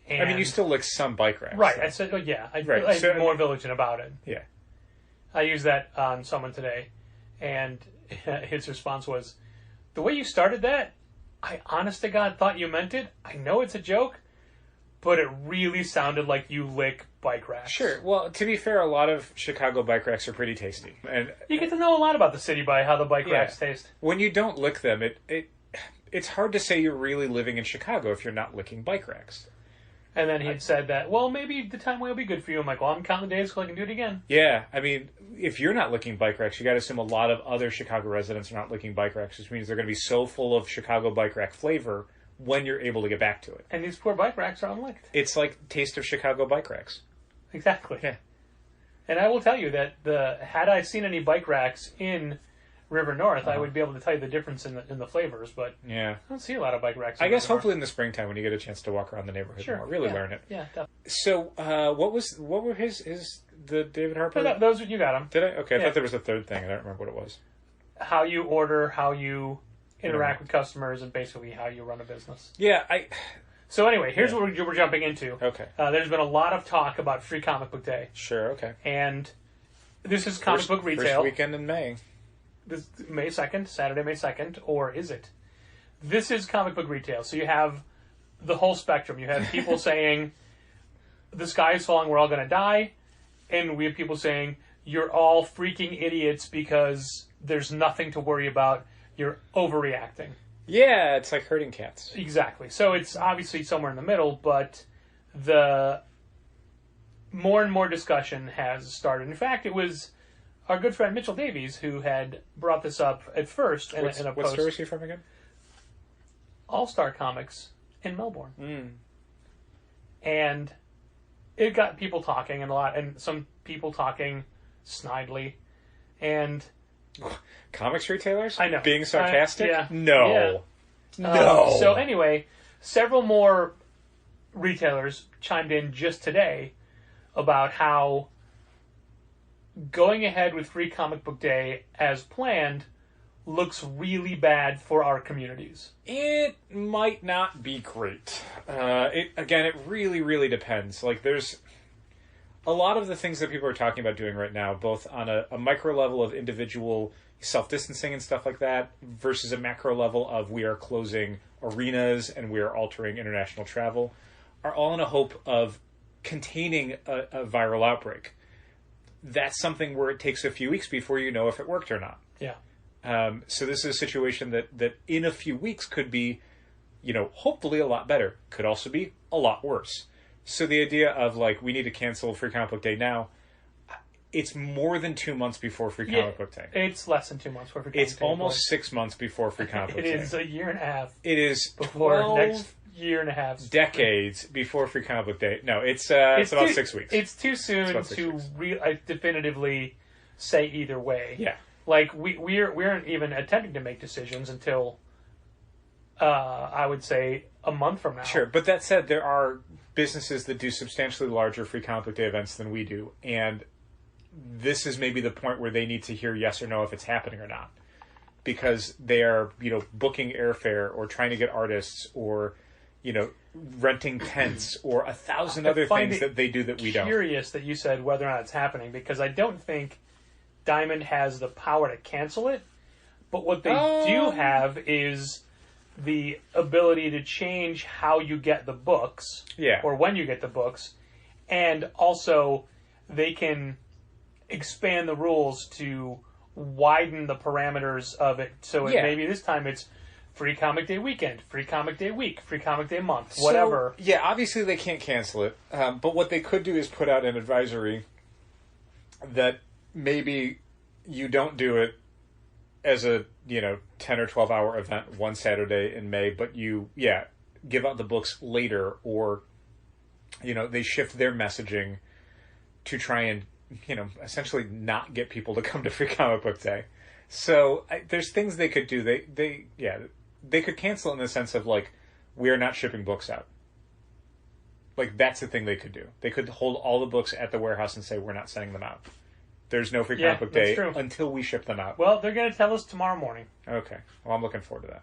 And I mean, you still lick some bike racks. Right. So. I said, I'd So, be more vigilant about it. Yeah. I used that on someone today, and his response was, the way you started that, I honest to God thought you meant it. I know it's a joke, but it really sounded like you lick bike racks. Sure. Well, to be fair, a lot of Chicago bike racks are pretty tasty. And you get to know a lot about the city by how the bike racks taste. When you don't lick them, it's hard to say you're really living in Chicago if you're not licking bike racks. And then he said that, well, maybe the time will be good for you. I'm like, well, I'm counting the days so I can do it again. Yeah, I mean, if you're not licking bike racks, you got to assume a lot of other Chicago residents are not licking bike racks, which means they're going to be so full of Chicago bike rack flavor when you're able to get back to it. And these poor bike racks are unlicked. It's like Taste of Chicago bike racks. Exactly. Yeah. And I will tell you that had I seen any bike racks in River North, I would be able to tell you the difference in the flavors, but yeah, I don't see a lot of bike racks. I guess River hopefully North. in the springtime when you get a chance to walk around the neighborhood more, really learn it. Yeah, definitely. So, what were the David Harper? Those you got them. Did I? Okay, I Yeah. thought there was a third thing. I don't remember what it was. How you order, how you interact with customers, and basically how you run a business. Yeah, So anyway, here's what we're jumping into. Okay. There's been a lot of talk about Free Comic Book Day. Sure. Okay. And this is comic book retail. First weekend in May. This May 2nd, Saturday, May 2nd, or is it? This is comic book retail. So you have the whole spectrum. You have people saying, the sky is falling, we're all going to die. And we have people saying, you're all freaking idiots because there's nothing to worry about. You're overreacting. Yeah, it's like herding cats. Exactly. So it's obviously somewhere in the middle, but the more and more discussion has started. In fact, it was our good friend Mitchell Davies who had brought this up at first in a post. What store is he from again? All-Star Comics in Melbourne. Mm. And it got people talking and some people talking snidely. And Comics retailers? I know. Being sarcastic? Yeah. No. Yeah. No. So anyway, several more retailers chimed in just today about how going ahead with Free Comic Book Day as planned looks really bad for our communities. It might not be great. It really, really depends. Like, there's a lot of the things that people are talking about doing right now, both on a micro level of individual self-distancing and stuff like that, versus a macro level of we are closing arenas and we are altering international travel, are all in a hope of containing a viral outbreak. That's something where it takes a few weeks before you know if it worked or not. Yeah. So this is a situation that in a few weeks could be, hopefully a lot better. Could also be a lot worse. So the idea of, like, we need to cancel Free Comic Book Day now, it's more than 2 months before Free Comic Book Day. It's less than 2 months before Free Comic Book Day. It's almost 6 months before Free Comic Book Day. It is a year and a half. It is before 12 next year and a half. decades before Free Comic Book Day. No, it's about 6 weeks. It's too soon to definitively say either way. Yeah. Like, we aren't even attempting to make decisions until, I would say, a month from now. Sure, but that said, there are businesses that do substantially larger Free Comic Book Day events than we do, and this is maybe the point where they need to hear yes or no if it's happening or not. Because they are, booking airfare or trying to get artists or, renting tents or 1,000 other things that they do that we don't. I'm curious that you said whether or not it's happening, because I don't think Diamond has the power to cancel it, but what they do have is the ability to change how you get the books, or when you get the books, and also they can expand the rules to widen the parameters of it. So maybe this time it's Free Comic Day weekend, Free Comic Day week, Free Comic Day month, whatever. So, obviously they can't cancel it, but what they could do is put out an advisory that maybe you don't do it as a 10 or 12 hour event one Saturday in May, but you give out the books later, or they shift their messaging to try and essentially not get people to come to Free Comic Book Day. So there's things they could do. They could cancel it in the sense of, like, we are not shipping books out. Like, that's the thing they could do. They could hold all the books at the warehouse and say, we're not sending them out. There's no Free Comic Book Day until we ship them out. Well, they're going to tell us tomorrow morning. Okay. Well, I'm looking forward to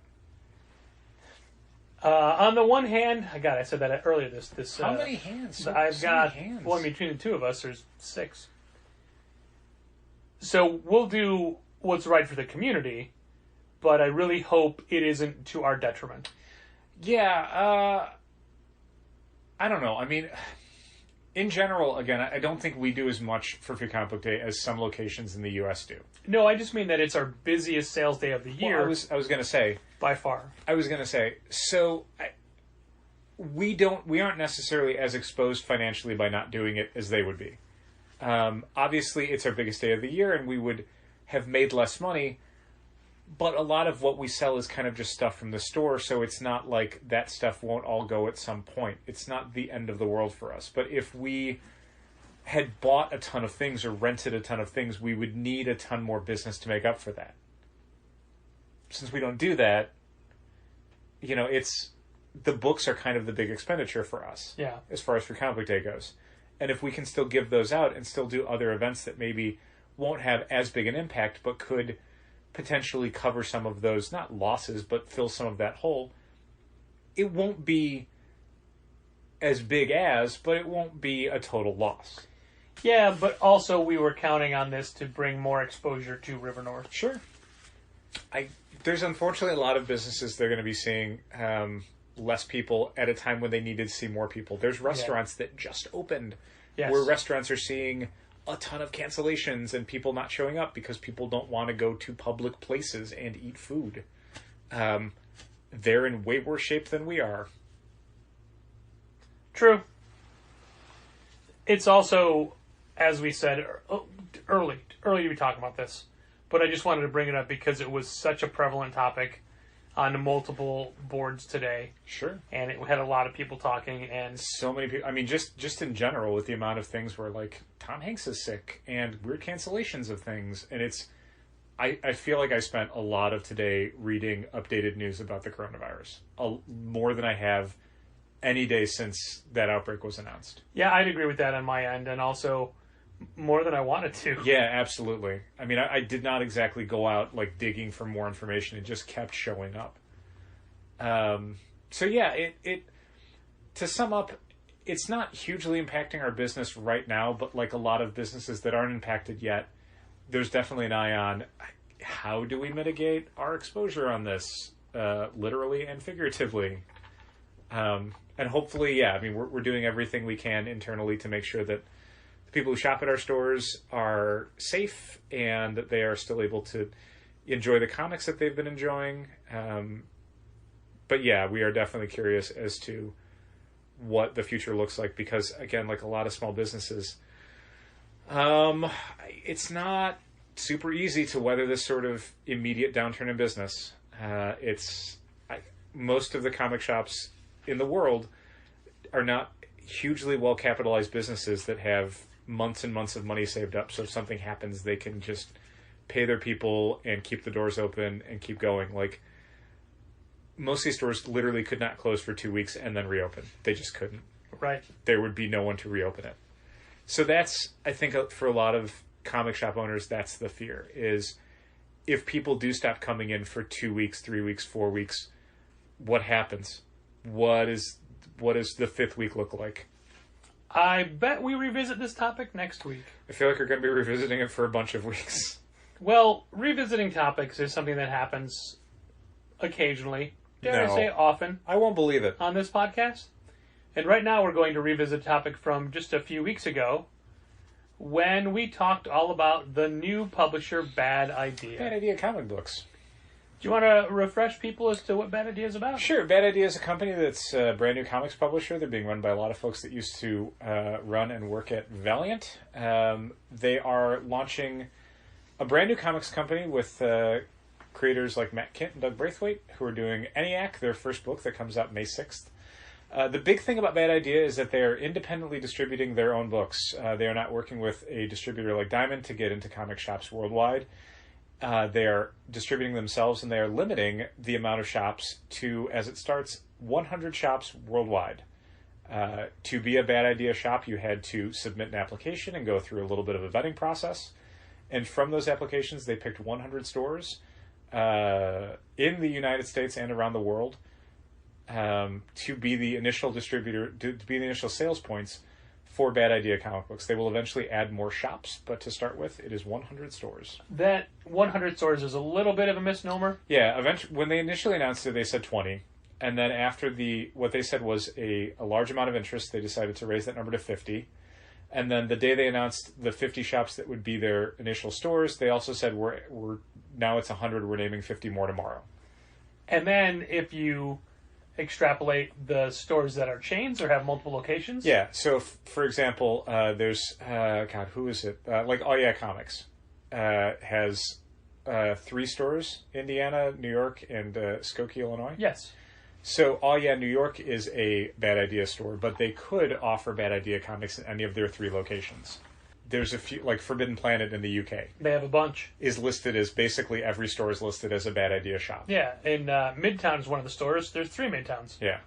that. On the one hand, I said that earlier. How many hands? I've got hands. Well, between the two of us, there's 6. So we'll do what's right for the community, but I really hope it isn't to our detriment. Yeah. I don't know. I mean, in general, again, I don't think we do as much for Free Comic Book Day as some locations in the U.S. do. No, I just mean that it's our busiest sales day of the year. Well, I was going to say, by far. I was going to say, so we aren't necessarily as exposed financially by not doing it as they would be. Obviously, it's our biggest day of the year, and we would have made less money, but a lot of what we sell is kind of just stuff from the store, so it's not like that stuff won't all go at some point. It's not the end of the world for us. But if we had bought a ton of things or rented a ton of things, we would need a ton more business to make up for that. Since we don't do that, the books are kind of the big expenditure for us. Yeah. As far as Free Comic Book Day goes. And if we can still give those out and still do other events that maybe won't have as big an impact, but could potentially cover some of those, not losses, but fill some of that hole, it won't be as big as, but it won't be a total loss. Yeah, but also we were counting on this to bring more exposure to River North. Sure. There's unfortunately a lot of businesses that are going to be seeing less people at a time when they needed to see more people. There's restaurants that just opened where restaurants are seeing a ton of cancellations and people not showing up because people don't want to go to public places and eat food. They're in way worse shape than we are. True. It's also, as we said, early to be talking about this, but I just wanted to bring it up because it was such a prevalent topic on multiple boards today. Sure. And it had a lot of people talking, and so many people. I mean, just in general, with the amount of things where, like, Tom Hanks is sick and weird cancellations of things, and I feel like I spent a lot of today reading updated news about the coronavirus, more than I have any day since that outbreak was announced. Yeah, I'd agree with that on my end, and also more than I wanted to. Yeah, absolutely. I mean, I did not exactly go out like digging for more information. It just kept showing up. So yeah, it to sum up, it's not hugely impacting our business right now, but like a lot of businesses that aren't impacted yet, there's definitely an eye on how do we mitigate our exposure on this, literally and figuratively. And hopefully, yeah, I mean, we're doing everything we can internally to make sure that the people who shop at our stores are safe and that they are still able to enjoy the comics that they've been enjoying. But yeah, we are definitely curious as to what the future looks like because, again, like a lot of small businesses, it's not super easy to weather this sort of immediate downturn in business. Most of the comic shops in the world are not hugely well capitalized businesses that have months and months of money saved up. So if something happens, they can just pay their people and keep the doors open and keep going. Like most of these stores literally could not close for 2 weeks and then reopen. They just couldn't. Right. There would be no one to reopen it. So that's, I think, for a lot of comic shop owners, that's the fear, is if people do stop coming in for 2 weeks, 3 weeks, 4 weeks, what happens? What does the fifth week look like? I bet we revisit this topic next week. I feel like we're going to be revisiting it for a bunch of weeks. Well, revisiting topics is something that happens occasionally. Dare I say often. I won't believe it. On this podcast. And right now we're going to revisit a topic from just a few weeks ago when we talked all about the new publisher Bad Idea. Bad Idea comic books. Do you want to refresh people as to what Bad Idea is about? Sure. Bad Idea is a company that's a brand new comics publisher. They're being run by a lot of folks that used to run and work at Valiant. They are launching a brand new comics company with creators like Matt Kint and Doug Braithwaite, who are doing ENIAC, their first book that comes out May 6th. The big thing about Bad Idea is that they are independently distributing their own books. They are not working with a distributor like Diamond to get into comic shops worldwide. They are distributing themselves, and they are limiting the amount of shops to, as it starts, 100 shops worldwide. To be a Bad Idea shop, you had to submit an application and go through a little bit of a vetting process. And from those applications, they picked 100 stores in the United States and around the world to be the initial distributor, to be the initial sales points for Bad Idea comic books. They will eventually add more shops, but to start with, it is 100 stores. That 100 stores is a little bit of a misnomer. Yeah, eventually, when they initially announced it, they said 20. And then after what they said was a large amount of interest, they decided to raise that number to 50. And then the day they announced the 50 shops that would be their initial stores, they also said, we're now it's 100, we're naming 50 more tomorrow. And then if you extrapolate the stores that are chains or have multiple locations? Yeah, so for example, there's, who is it? Like Oh Yeah Comics has 3 stores, Indiana, New York, and Skokie, Illinois. Yes. So Oh Yeah New York is a Bad Idea store, but they could offer Bad Idea comics in any of their 3 locations. There's a few, like Forbidden Planet in the UK. They have a bunch. Is listed as, basically every store is listed as a Bad Idea shop. Yeah, in Midtown is one of the stores. There's 3 Midtowns. Yeah.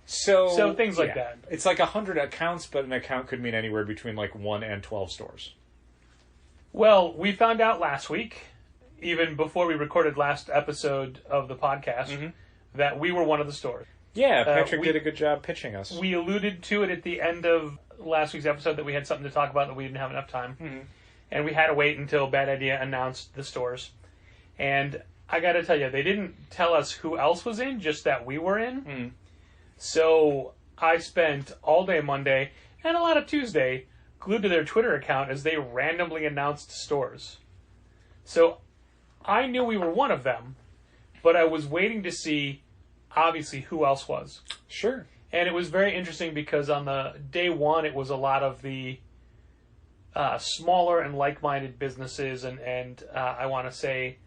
So things like that. It's like 100 accounts, but an account could mean anywhere between like 1 and 12 stores. Well, we found out last week, even before we recorded last episode of the podcast, that we were one of the stores. Yeah, Patrick did a good job pitching us. We alluded to it at the end of last week's episode that we had something to talk about that we didn't have enough time. Mm-hmm. And we had to wait until Bad Idea announced the stores. And I got to tell you, they didn't tell us who else was in, just that we were in. Mm. So I spent all day Monday and a lot of Tuesday glued to their Twitter account as they randomly announced stores. So I knew we were one of them, but I was waiting to see, obviously, who else was. Sure. And it was very interesting because on the day one, it was a lot of the smaller and like-minded businesses, and I want to say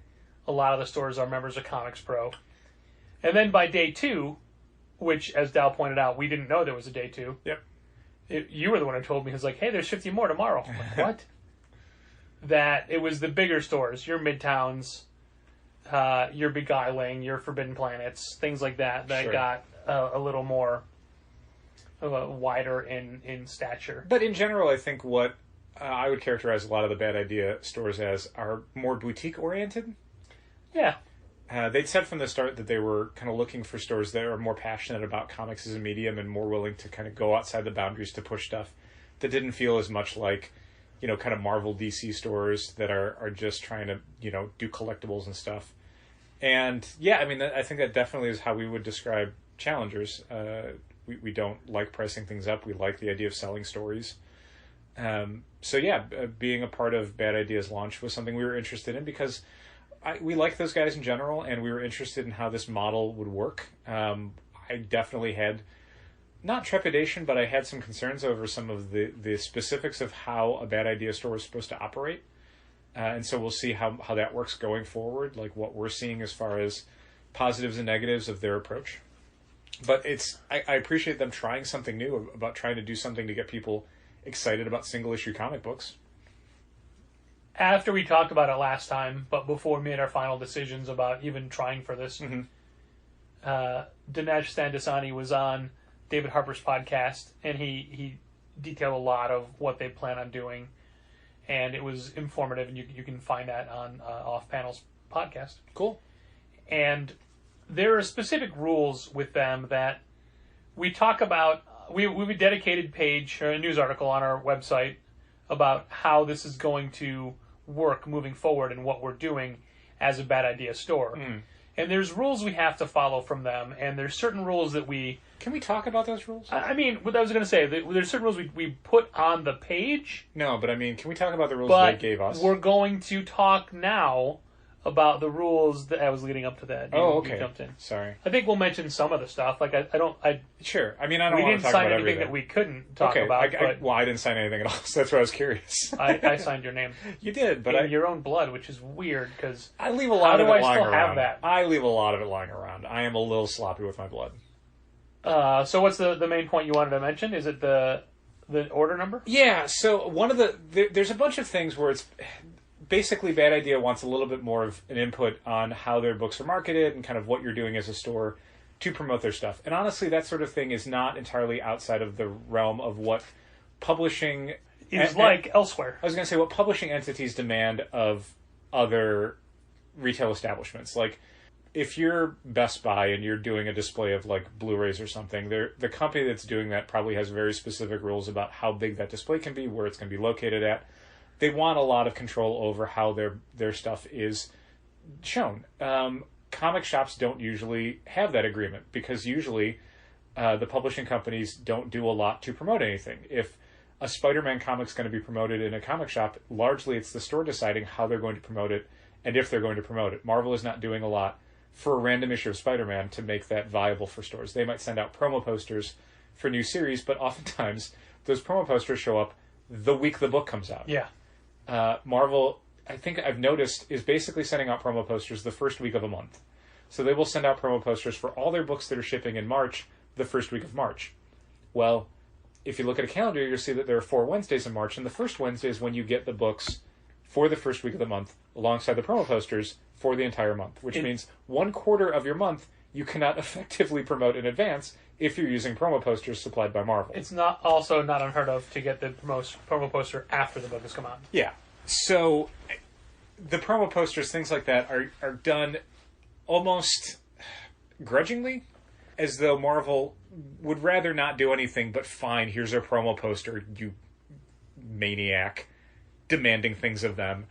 a lot of the stores are members of Comics Pro. And then by day 2, which, as Dal pointed out, we didn't know there was a day 2. Yep. You were the one who told me. He was like, hey, there's 50 more tomorrow. I'm like, what? that it was the bigger stores, your Midtowns, your Beguiling, your Forbidden Planets, things like that Sure. got a little more wider in stature. But in general, I think what I would characterize a lot of the Bad Idea stores as are more boutique-oriented. Yeah. They'd said from the start that they were kind of looking for stores that are more passionate about comics as a medium and more willing to kind of go outside the boundaries to push stuff that didn't feel as much like, kind of Marvel DC stores that are just trying to, do collectibles and stuff. And yeah, I mean, I think that definitely is how we would describe Challengers. We don't like pricing things up. We like the idea of selling stories. So yeah, being a part of Bad Idea's launch was something we were interested in because we like those guys in general, and we were interested in how this model would work. I definitely had, not trepidation, but I had some concerns over some of the specifics of how a Bad Idea store is supposed to operate. And so we'll see how that works going forward, like what we're seeing as far as positives and negatives of their approach. But I appreciate them trying something new, about trying to do something to get people excited about single-issue comic books. After we talked about it last time, but before we made our final decisions about even trying for this, Dinesh Sandasani was on David Harper's podcast, and he detailed a lot of what they plan on doing, and it was informative, and you can find that on Off Panel's podcast. Cool. And there are specific rules with them that we talk about. We have a dedicated page, or a news article on our website about how this is going to work moving forward and what we're doing as a Bad Idea store. And there's rules we have to follow from them, and there's certain rules that we... Can we talk about those rules? I mean, what I was going to say, there's certain rules we put on the page. No, but I mean, can we talk about the rules but they gave us? We're going to talk now about the rules that I was leading up to that. Okay. You jumped in. Sorry. I think we'll mention some of the stuff. Like, Sure. I mean, I don't we want didn't to talk sign about anything everything. that we couldn't talk Okay, about. I didn't sign anything at all, so that's why I was curious. I signed your name. You did, but in your own blood, which is weird because I leave a lot of it How do I lying still around. have that? I leave a lot of it lying around. I am a little sloppy with my blood. So what's the main point you wanted to mention? Is it the order number? Yeah, so one of there's a bunch of things where it's basically Bad Idea wants a little bit more of an input on how their books are marketed and kind of what you're doing as a store to promote their stuff. And honestly, that sort of thing is not entirely outside of the realm of what publishing is like elsewhere. I was going to say what publishing entities demand of other retail establishments. Like, if you're Best Buy and you're doing a display of like Blu-rays or something, the company that's doing that probably has very specific rules about how big that display can be, where it's going to be located at. They want a lot of control over how their stuff is shown. Comic shops don't usually have that agreement because usually the publishing companies don't do a lot to promote anything. If a Spider-Man comic's going to be promoted in a comic shop, largely it's the store deciding how they're going to promote it and if they're going to promote it. Marvel is not doing a lot for a random issue of Spider-Man to make that viable for stores. They might send out promo posters for new series, but oftentimes those promo posters show up the week the book comes out. Yeah. Marvel, I think I've noticed, is basically sending out promo posters the first week of a month. So they will send out promo posters for all their books that are shipping in March the first week of March. Well, if you look at a calendar, you'll see that there are 4 Wednesdays in March, and the first Wednesday is when you get the books for the first week of the month alongside the promo posters for the entire month, which means 1/4 of your month you cannot effectively promote in advance if you're using promo posters supplied by Marvel. It's not unheard of to get the promo poster after the book has come out. Yeah. So the promo posters, things like that, are done almost grudgingly, as though Marvel would rather not do anything but fine, here's our promo poster, you maniac, demanding things of them.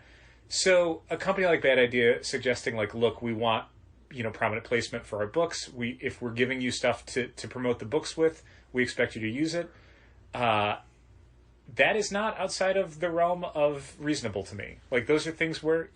So a company like Bad Idea suggesting, like, look, we want, prominent placement for our books. If we're giving you stuff to promote the books with, we expect you to use it. That is not outside of the realm of reasonable to me. Like, those are things where,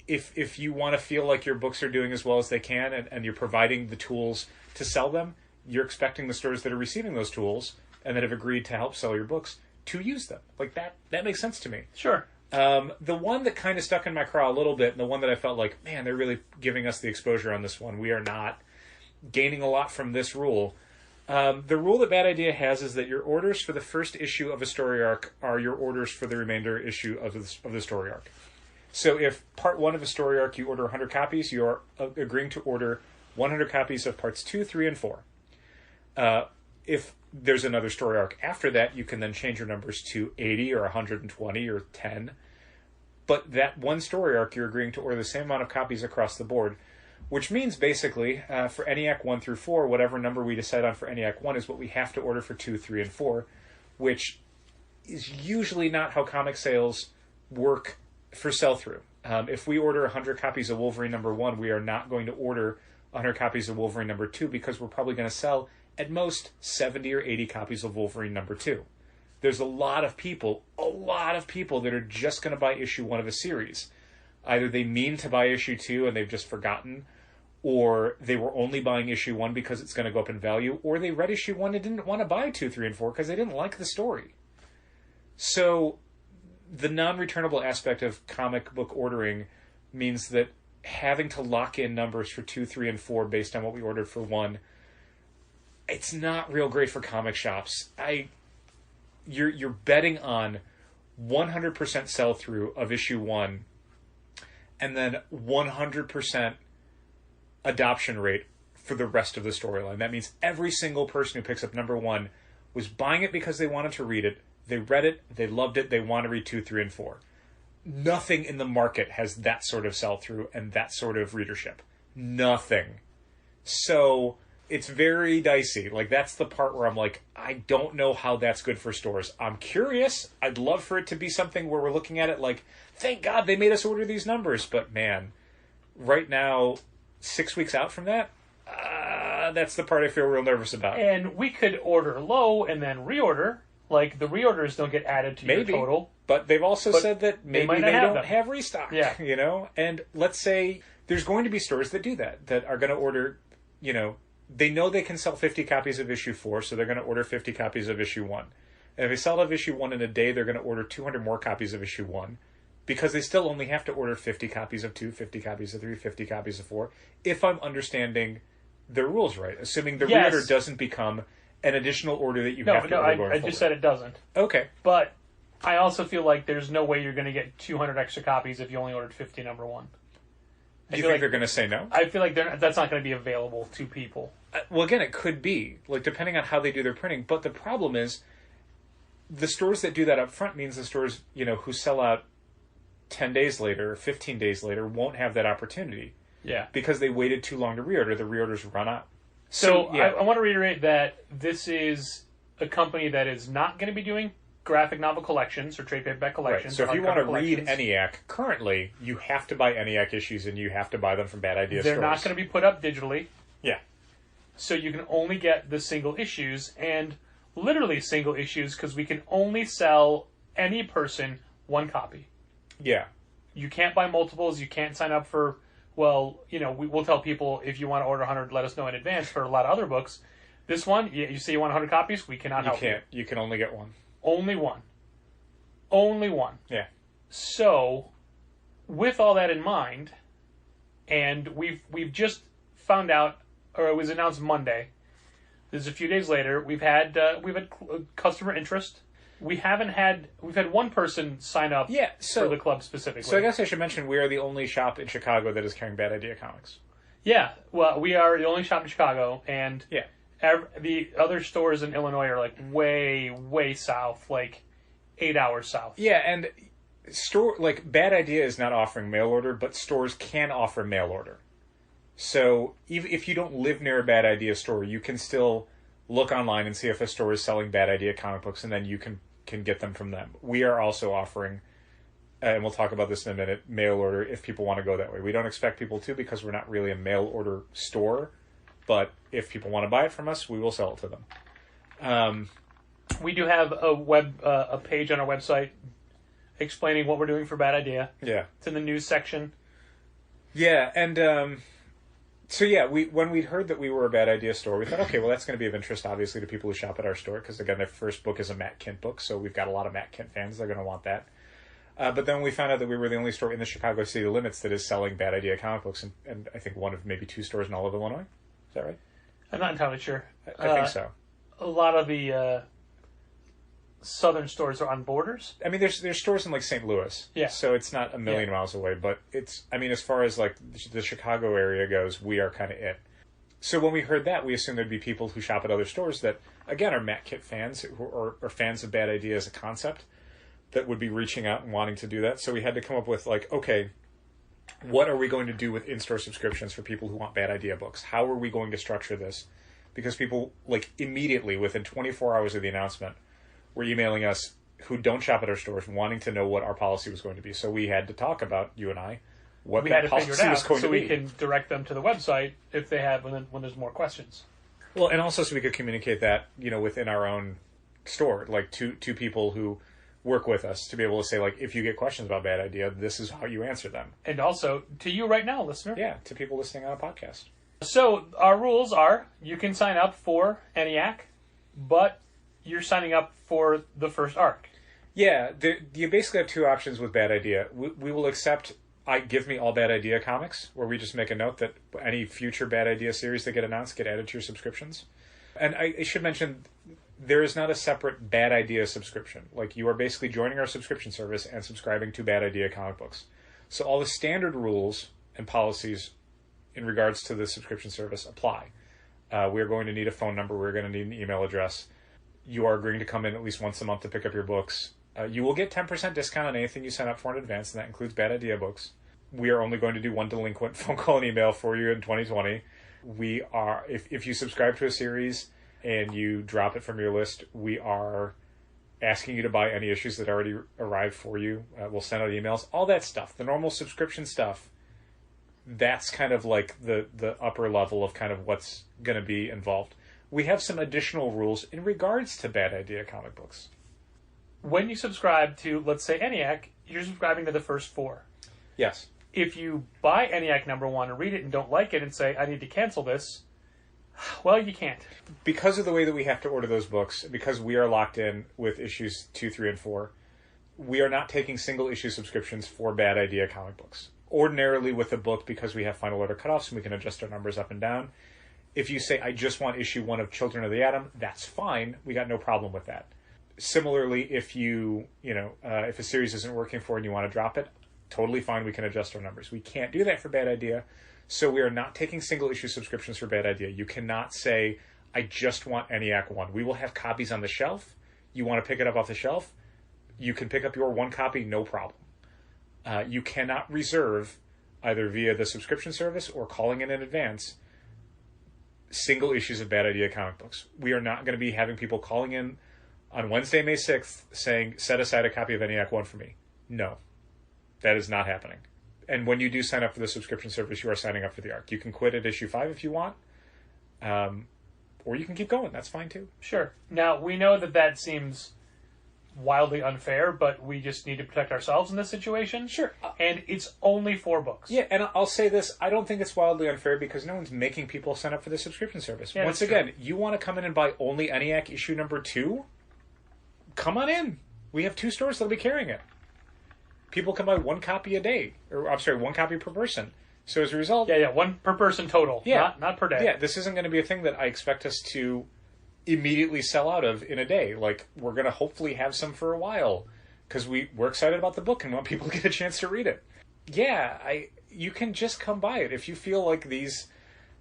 if you want to feel like your books are doing as well as they can and you're providing the tools to sell them, you're expecting the stores that are receiving those tools and that have agreed to help sell your books to use them. Like, that makes sense to me. Sure. The one that kind of stuck in my craw a little bit, and the one that I felt like, man, they're really giving us the exposure on this one. We are not gaining a lot from this rule. The rule that Bad Idea has is that your orders for the first issue of a story arc are your orders for the remainder issue of the story arc. So if part 1 of a story arc you order 100 copies, you are agreeing to order 100 copies of parts 2, 3, and 4. If there's another story arc after that, you can then change your numbers to 80 or 120 or 10. But that one story arc, you're agreeing to order the same amount of copies across the board, which means basically for ENIAC 1 through 4, whatever number we decide on for ENIAC 1 is what we have to order for 2, 3, and 4, which is usually not how comic sales work for sell-through. If we order 100 copies of Wolverine number 1, we are not going to order 100 copies of Wolverine number 2 because we're probably going to sell at most 70 or 80 copies of Wolverine number 2. There's a lot of people that are just going to buy issue 1 of a series. Either they mean to buy issue 2 and they've just forgotten, or they were only buying issue 1 because it's going to go up in value, or they read issue 1 and didn't want to buy 2, 3, and 4 because they didn't like the story. So the non-returnable aspect of comic book ordering means that having to lock in numbers for 2, 3, and 4 based on what we ordered for 1, it's not real great for comic shops. You're betting on 100% sell-through of issue 1 and then 100% adoption rate for the rest of the storyline. That means every single person who picks up number 1 was buying it because they wanted to read it. They read it, they loved it, they want to read 2, 3, and 4. Nothing in the market has that sort of sell-through and that sort of readership. Nothing. So it's very dicey. Like, that's the part where I'm like, I don't know how that's good for stores. I'm curious. I'd love for it to be something where we're looking at it like, thank God they made us order these numbers. But man, right now, 6 weeks out from that, that's the part I feel real nervous about. And we could order low and then reorder. Like, the reorders don't get added to your total. But they've also said that maybe they don't have restock. Yeah. You know? And let's say there's going to be stores that do that are going to order, you know, they know they can sell 50 copies of issue 4, so they're going to order 50 copies of issue 1. And if they sell out of issue 1 in a day, they're going to order 200 more copies of issue 1, because they still only have to order 50 copies of 2, 50 copies of 3, 50 copies of 4, if I'm understanding their rules right, assuming the reorder doesn't become an additional order that you have to order going forward. I just said it doesn't. Okay. But I also feel like there's no way you're going to get 200 extra copies if you only ordered 50 number 1. You think they're going to say no? I feel like that's not going to be available to people. Well, again, it could be, like, depending on how they do their printing. But the problem is, the stores that do that up front means the stores, you know, who sell out 10 days later or 15 days later won't have that opportunity. Yeah. Because they waited too long to reorder. The reorders run out. So yeah. I want to reiterate that this is a company that is not going to be doing graphic novel collections or trade paperback collections. Right. So if you want to read ENIAC, currently, you have to buy ENIAC issues and you have to buy them from Bad Idea They're stores. not going to be put up digitally. Yeah. So you can only get the single issues, and literally single issues, because we can only sell any person 1 copy. Yeah. You can't buy multiples. You can't sign up for, well, you know, we'll tell people if you want to order 100, let us know in advance for a lot of other books. This one, you say you want 100 copies, we cannot help you. You can't. You can only get 1. Only 1. Only 1. Yeah. So, with all that in mind, and we've just found out, or it was announced Monday. This is a few days later. We've had customer interest. We've had one person sign up for the club specifically. So I guess I should mention we are the only shop in Chicago that is carrying Bad Idea comics. Yeah, well, we are the only shop in Chicago, and the other stores in Illinois are like way, way south, like 8 hours south. Yeah, and Bad Idea is not offering mail order, but stores can offer mail order. So even if you don't live near a Bad Idea store, you can still look online and see if a store is selling Bad Idea comic books, and then you can get them from them. We are also offering, and we'll talk about this in a minute, mail order if people want to go that way. We don't expect people to, because we're not really a mail order store, but if people want to buy it from us, we will sell it to them. We do have a page on our website explaining what we're doing for Bad Idea. Yeah. It's in the news section. Yeah, and when we heard that we were a Bad Idea store, we thought, okay, well, that's going to be of interest, obviously, to people who shop at our store, because, again, their first book is a Matt Kint book, so we've got a lot of Matt Kint fans. They're going to want that. But then we found out that we were the only store in the Chicago city limits that is selling Bad Idea comic books, and I think one of maybe 2 stores in all of Illinois. Is that right? I'm not entirely sure. I think so. A lot of the southern stores are on borders. I mean, there's stores in like St. Louis, Yeah. so it's not a million miles away. But it's, I mean, as far as like the Chicago area goes, we are kind of it. So when we heard that, we assumed there'd be people who shop at other stores that, again, are Matt Kit fans or fans of Bad Idea as a concept that would be reaching out and wanting to do that. So we had to come up with like, okay, what are we going to do with in-store subscriptions for people who want Bad Idea books? How are we going to structure this? Because people, like, immediately, within 24 hours of the announcement, were emailing us who don't shop at our stores wanting to know what our policy was going to be. So we had to talk about, you and I, what We had to policy figure it was out going so to we be. can direct them to the website if they have when there's more questions. Well, and also so we could communicate that, within our own store, like to people who work with us, to be able to say, like, if you get questions about Bad Idea, this is how you answer them. And also to you right now, listener. Yeah, to people listening on a podcast. So our rules are you can sign up for ENIAC, but you're signing up for the first arc. Yeah, you basically have two options with Bad Idea. We will accept Give Me All Bad Idea comics, where we just make a note that any future Bad Idea series that get announced get added to your subscriptions. And I should mention, there is not a separate Bad Idea subscription. Like, you are basically joining our subscription service and subscribing to Bad Idea comic books. So all the standard rules and policies in regards to the subscription service apply. We're going to need a phone number. We're going to need an email address. You are agreeing to come in at least once a month to pick up your books. You will get 10% discount on anything you sign up for in advance, and that includes Bad Idea books. We are only going to do one delinquent phone call and email for you in 2020. We are, if you subscribe to a series and you drop it from your list, we are asking you to buy any issues that already arrived for you. We'll send out emails, all that stuff, the normal subscription stuff. That's kind of like the upper level of kind of what's going to be involved. We have some additional rules in regards to Bad Idea comic books. When you subscribe to, let's say, ENIAC, you're subscribing to the first 4. Yes. If you buy ENIAC number 1 and read it and don't like it and say, I need to cancel this, well, you can't. Because of the way that we have to order those books, because we are locked in with issues 2, 3, and 4, we are not taking single issue subscriptions for Bad Idea comic books. Ordinarily with a book, because we have final order cutoffs and we can adjust our numbers up and down, if you say, I just want issue 1 of Children of the Atom, that's fine. We got no problem with that. Similarly, if if a series isn't working for you and you want to drop it, totally fine. We can adjust our numbers. We can't do that for Bad Idea. So we are not taking single issue subscriptions for Bad Idea. You cannot say, I just want ENIAC 1. We will have copies on the shelf. You want to pick it up off the shelf? You can pick up your 1 copy, no problem. You cannot reserve, either via the subscription service or calling in advance, single issues of Bad Idea comic books. We are not going to be having people calling in on Wednesday, May 6th, saying, set aside a copy of ENIAC 1 for me. No. That is not happening. And when you do sign up for the subscription service, you are signing up for the arc. You can quit at issue 5 if you want, or you can keep going. That's fine, too. Sure. Now, we know that seems wildly unfair, but we just need to protect ourselves in this situation. Sure. And it's only 4 books. Yeah, and I'll say this. I don't think it's wildly unfair because no one's making people sign up for the subscription service. Yeah, Once again, you want to come in and buy only ENIAC issue number 2? Come on in. We have 2 stores that'll be carrying it. People can buy 1 copy a day. Or, I'm sorry, 1 copy per person. So as a result... Yeah, 1 per person total. Yeah. Not per day. Yeah, this isn't going to be a thing that I expect us to immediately sell out of in a day. Like, we're going to hopefully have some for a while. Because we're excited about the book and want people to get a chance to read it. Yeah, you can just come buy it. If you feel like these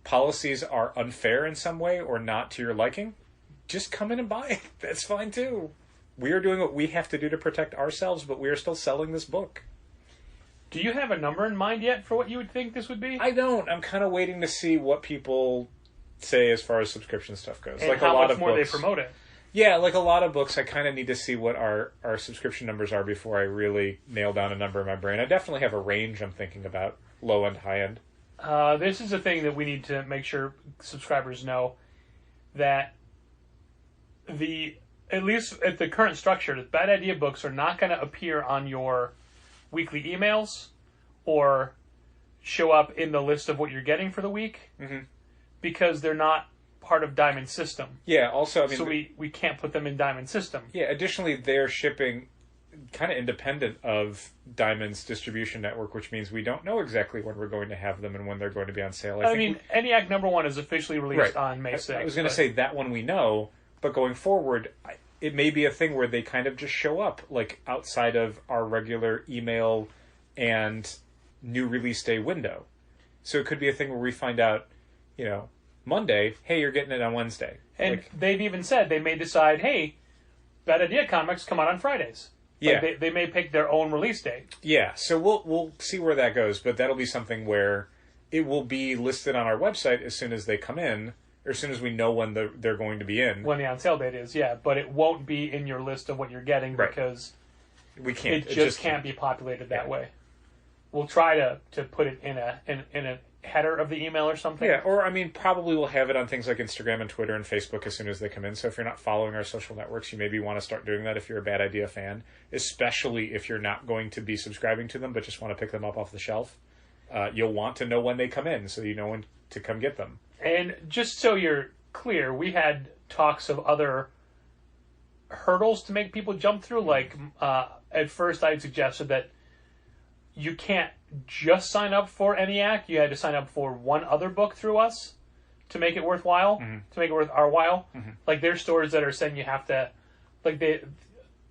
policies are unfair in some way or not to your liking, just come in and buy it. That's fine, too. We are doing what we have to do to protect ourselves, but we are still selling this book. Do you have a number in mind yet for what you would think this would be? I don't. I'm kind of waiting to see what people say as far as subscription stuff goes. And like how a lot much of more books. they promote it. Yeah, like a lot of books, I kind of need to see what our subscription numbers are before I really nail down a number in my brain. I definitely have a range I'm thinking about, low end, high end. This is a thing that we need to make sure subscribers know, that at least at the current structure, Bad Idea books are not going to appear on your weekly emails or show up in the list of what you're getting for the week, because they're not part of Diamond System. Yeah, also, I mean... So we can't put them in Diamond System. Yeah, additionally, they're shipping... kind of independent of Diamond's distribution network, which means we don't know exactly when we're going to have them and when they're going to be on sale. I mean, ENIAC #1 is officially released on May 6th. I was going to say that one we know, but going forward, it may be a thing where they kind of just show up, like, outside of our regular email and new release day window. So it could be a thing where we find out, you know, Monday, hey, you're getting it on Wednesday. And like, they've even said they may decide, hey, Bad Idea comics come out on Fridays. Yeah. Like they may pick their own release date. Yeah, so we'll see where that goes, but that'll be something where it will be listed on our website as soon as they come in, or as soon as we know when they're going to be in. When the on sale date is, yeah, but it won't be in your list of what you're getting because we can't. It just can't be populated that way. We'll try to put it in a header of the email or something. Yeah, or I mean, probably we'll have it on things like Instagram and Twitter and Facebook as soon as they come in. So if you're not following our social networks, you maybe want to start doing that if you're a Bad Idea fan, especially if you're not going to be subscribing to them but just want to pick them up off the shelf. You'll want to know when they come in so you know when to come get them. And just so you're clear, we had talks of other hurdles to make people jump through. Like, at first I suggested that you can't just sign up for ENIAC. You had to sign up for one other book through us to make it worthwhile, to make it worth our while. Like, there's stores that are saying you have to, like, they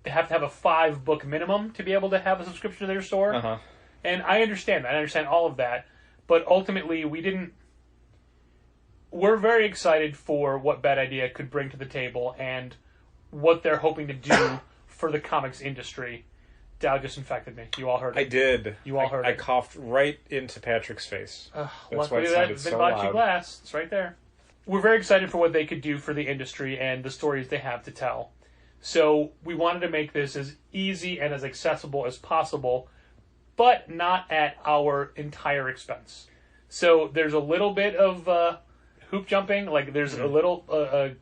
have to have a 5-book minimum to be able to have a subscription to their store. And I understand that. I understand all of that. But ultimately, we're very excited for what Bad Idea could bring to the table and what they're hoping to do for the comics industry. Dow just infected me. You all heard it. I did. You all heard it. I coughed right into Patrick's face. That's why it sounded so Vinbocci loud. glass. It's right there. We're very excited for what they could do for the industry and the stories they have to tell. So we wanted to make this as easy and as accessible as possible, but not at our entire expense. So there's a little bit of hoop jumping. Like, there's a little...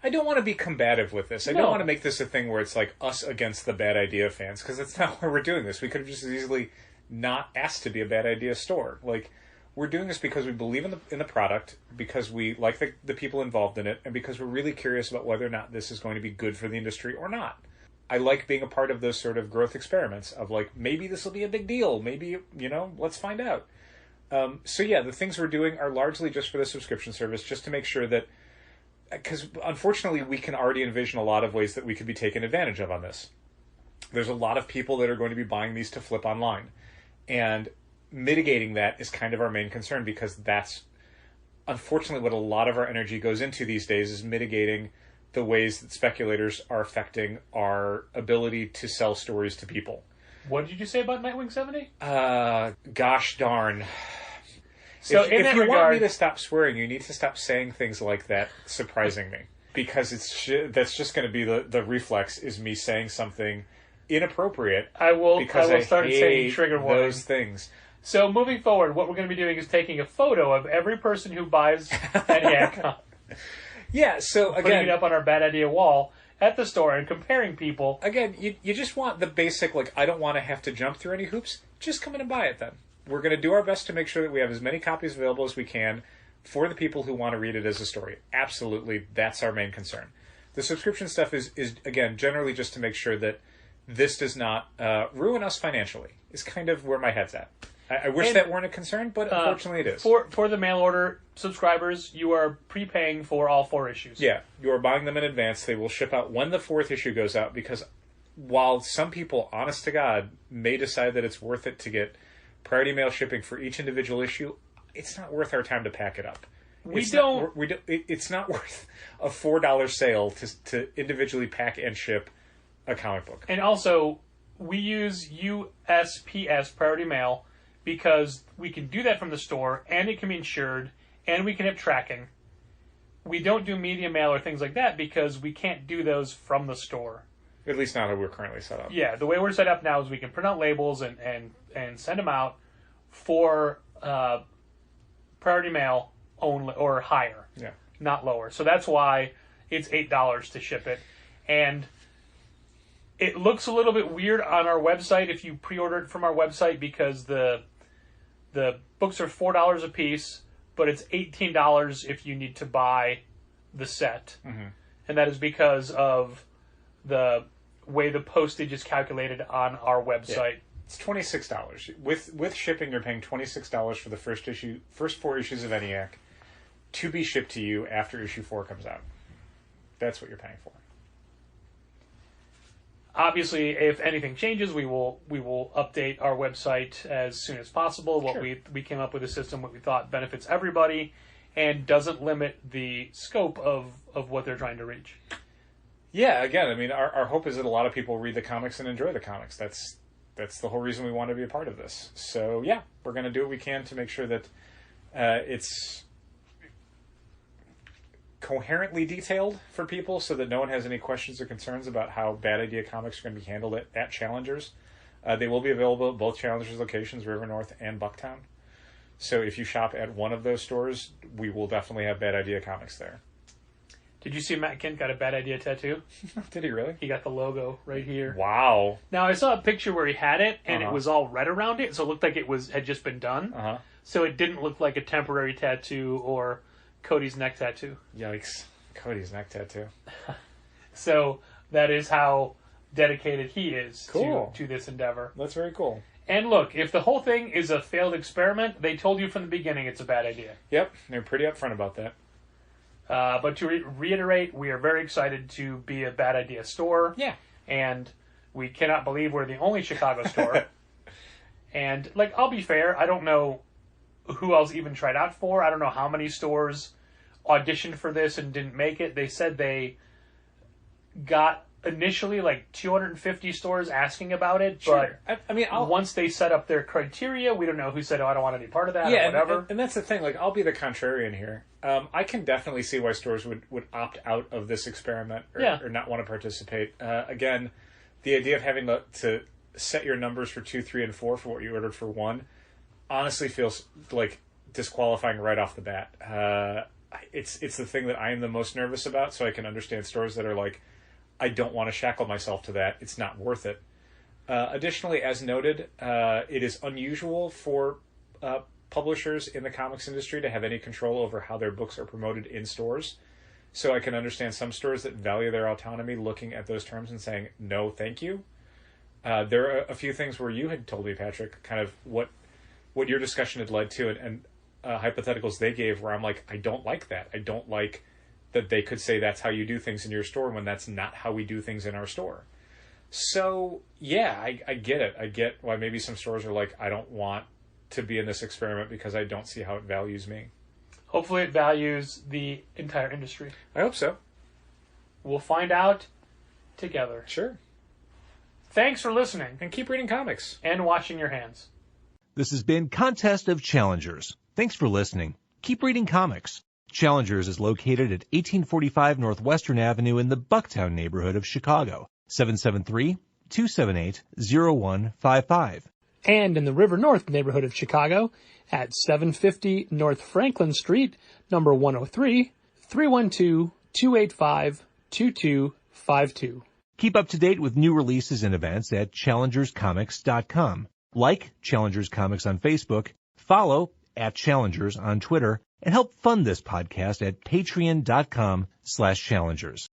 I don't want to be combative with this. I No. don't want to make this a thing where it's like us against the Bad Idea fans, because that's not why we're doing this. We could have just as easily not asked to be a Bad Idea store. Like, we're doing this because we believe in the product, because we like the people involved in it, and because we're really curious about whether or not this is going to be good for the industry or not. I like being a part of those sort of growth experiments of, like, maybe this will be a big deal. Maybe, you know, let's find out. So yeah, the things we're doing are largely just for the subscription service, just to make sure that, because unfortunately we can already envision a lot of ways that we could be taken advantage of on this. There's a lot of people that are going to be buying these to flip online. And mitigating that is kind of our main concern, because that's unfortunately what a lot of our energy goes into these days, is mitigating the ways that speculators are affecting our ability to sell stories to people. What did you just say about Nightwing 70? Gosh darn. So if in that you want regard, me to stop swearing, you need to stop saying things like that, surprising me. Because that's just going to be the reflex, is me saying something inappropriate. I will because start hate saying trigger warning. those things. So moving forward, what we're going to be doing is taking a photo of every person who buys ENIAC, Yeah, so putting again, it up on our Bad Idea wall at the store and comparing people. Again, you just want the basic, like, I don't want to have to jump through any hoops. Just come in and buy it then. We're going to do our best to make sure that we have as many copies available as we can for the people who want to read it as a story. Absolutely, that's our main concern. The subscription stuff is again, generally just to make sure that this does not ruin us financially, is kind of where my head's at. I wish that weren't a concern, but unfortunately it is. For the mail order subscribers, you are prepaying for all 4 issues. Yeah, you are buying them in advance. They will ship out when the 4th issue goes out, because while some people, honest to God, may decide that it's worth it to get priority mail shipping for each individual issue, it's not worth our time to pack it up. It's not worth a $4 sale to individually pack and ship a comic book. And also, we use USPS priority mail because we can do that from the store, and it can be insured, and we can have tracking. We don't do media mail or things like that because we can't do those from the store. At least not how we're currently set up. Yeah, the way we're set up now is we can print out labels and send them out for priority mail only, or higher, not lower. So that's why it's $8 to ship it. And it looks a little bit weird on our website if you pre-order it from our website, because the books are $4 a piece, but it's $18 if you need to buy the set. And that is because of way the postage is calculated on our website. Yeah. It's $26. With shipping, you're paying $26 for the first 4 issues of ENIAC to be shipped to you after issue 4 comes out. That's what you're paying for. Obviously, if anything changes, we will update our website as soon as possible. Sure. We came up with a system what we thought benefits everybody and doesn't limit the scope of what they're trying to reach. Yeah, again, I mean, our hope is that a lot of people read the comics and enjoy the comics. That's the whole reason we want to be a part of this. So, yeah, we're going to do what we can to make sure that it's coherently detailed for people so that no one has any questions or concerns about how Bad Idea comics are going to be handled at Challengers. They will be available at both Challengers locations, River North and Bucktown. So if you shop at one of those stores, we will definitely have Bad Idea comics there. Did you see Matt Kent got a Bad Idea tattoo? Did he really? He got the logo right here. Wow. Now, I saw a picture where he had it, and it was all red around it, so it looked like it had just been done. So it didn't look like a temporary tattoo or Cody's neck tattoo. Yikes. Cody's neck tattoo. So that is how dedicated he is Cool. to this endeavor. That's very cool. And look, if the whole thing is a failed experiment, they told you from the beginning it's a bad idea. Yep, they're pretty upfront about that. But to reiterate, we are very excited to be a Bad Idea store. Yeah. And we cannot believe we're the only Chicago store. And, I'll be fair, I don't know who else even tried out for. I don't know how many stores auditioned for this and didn't make it. They said they got initially 250 stores asking about it, Sure. but I mean, once they set up their criteria, we don't know who said, "Oh, I don't want any part of that," yeah, or whatever. And that's the thing. I'll be the contrarian here. I can definitely see why stores would opt out of this experiment or not want to participate. Again, the idea of having to set your numbers for 2, 3, and 4 for what you ordered for 1 honestly feels like disqualifying right off the bat. It's the thing that I am the most nervous about, so I can understand stores that are like, I don't want to shackle myself to that. It's not worth it. Additionally, as noted, it is unusual for publishers in the comics industry to have any control over how their books are promoted in stores. So I can understand some stores that value their autonomy looking at those terms and saying, no, thank you. There are a few things where you had told me, Patrick, kind of what your discussion had led to and hypotheticals they gave where I'm like, I don't like that. I don't like that they could say that's how you do things in your store when that's not how we do things in our store. So, yeah, I get it. I get why maybe some stores are like, I don't want to be in this experiment because I don't see how it values me. Hopefully it values the entire industry. I hope so. We'll find out together. Sure. Thanks for listening. And keep reading comics. And washing your hands. This has been Contest of Challengers. Thanks for listening. Keep reading comics. Challengers is located at 1845 Northwestern Avenue in the Bucktown neighborhood of Chicago. 773-278-0155. And in the River North neighborhood of Chicago at 750 North Franklin Street, number 103, 312-285-2252. Keep up to date with new releases and events at challengerscomics.com. Like Challengers Comics on Facebook, follow @Challengers on Twitter, and help fund this podcast at patreon.com/challengers.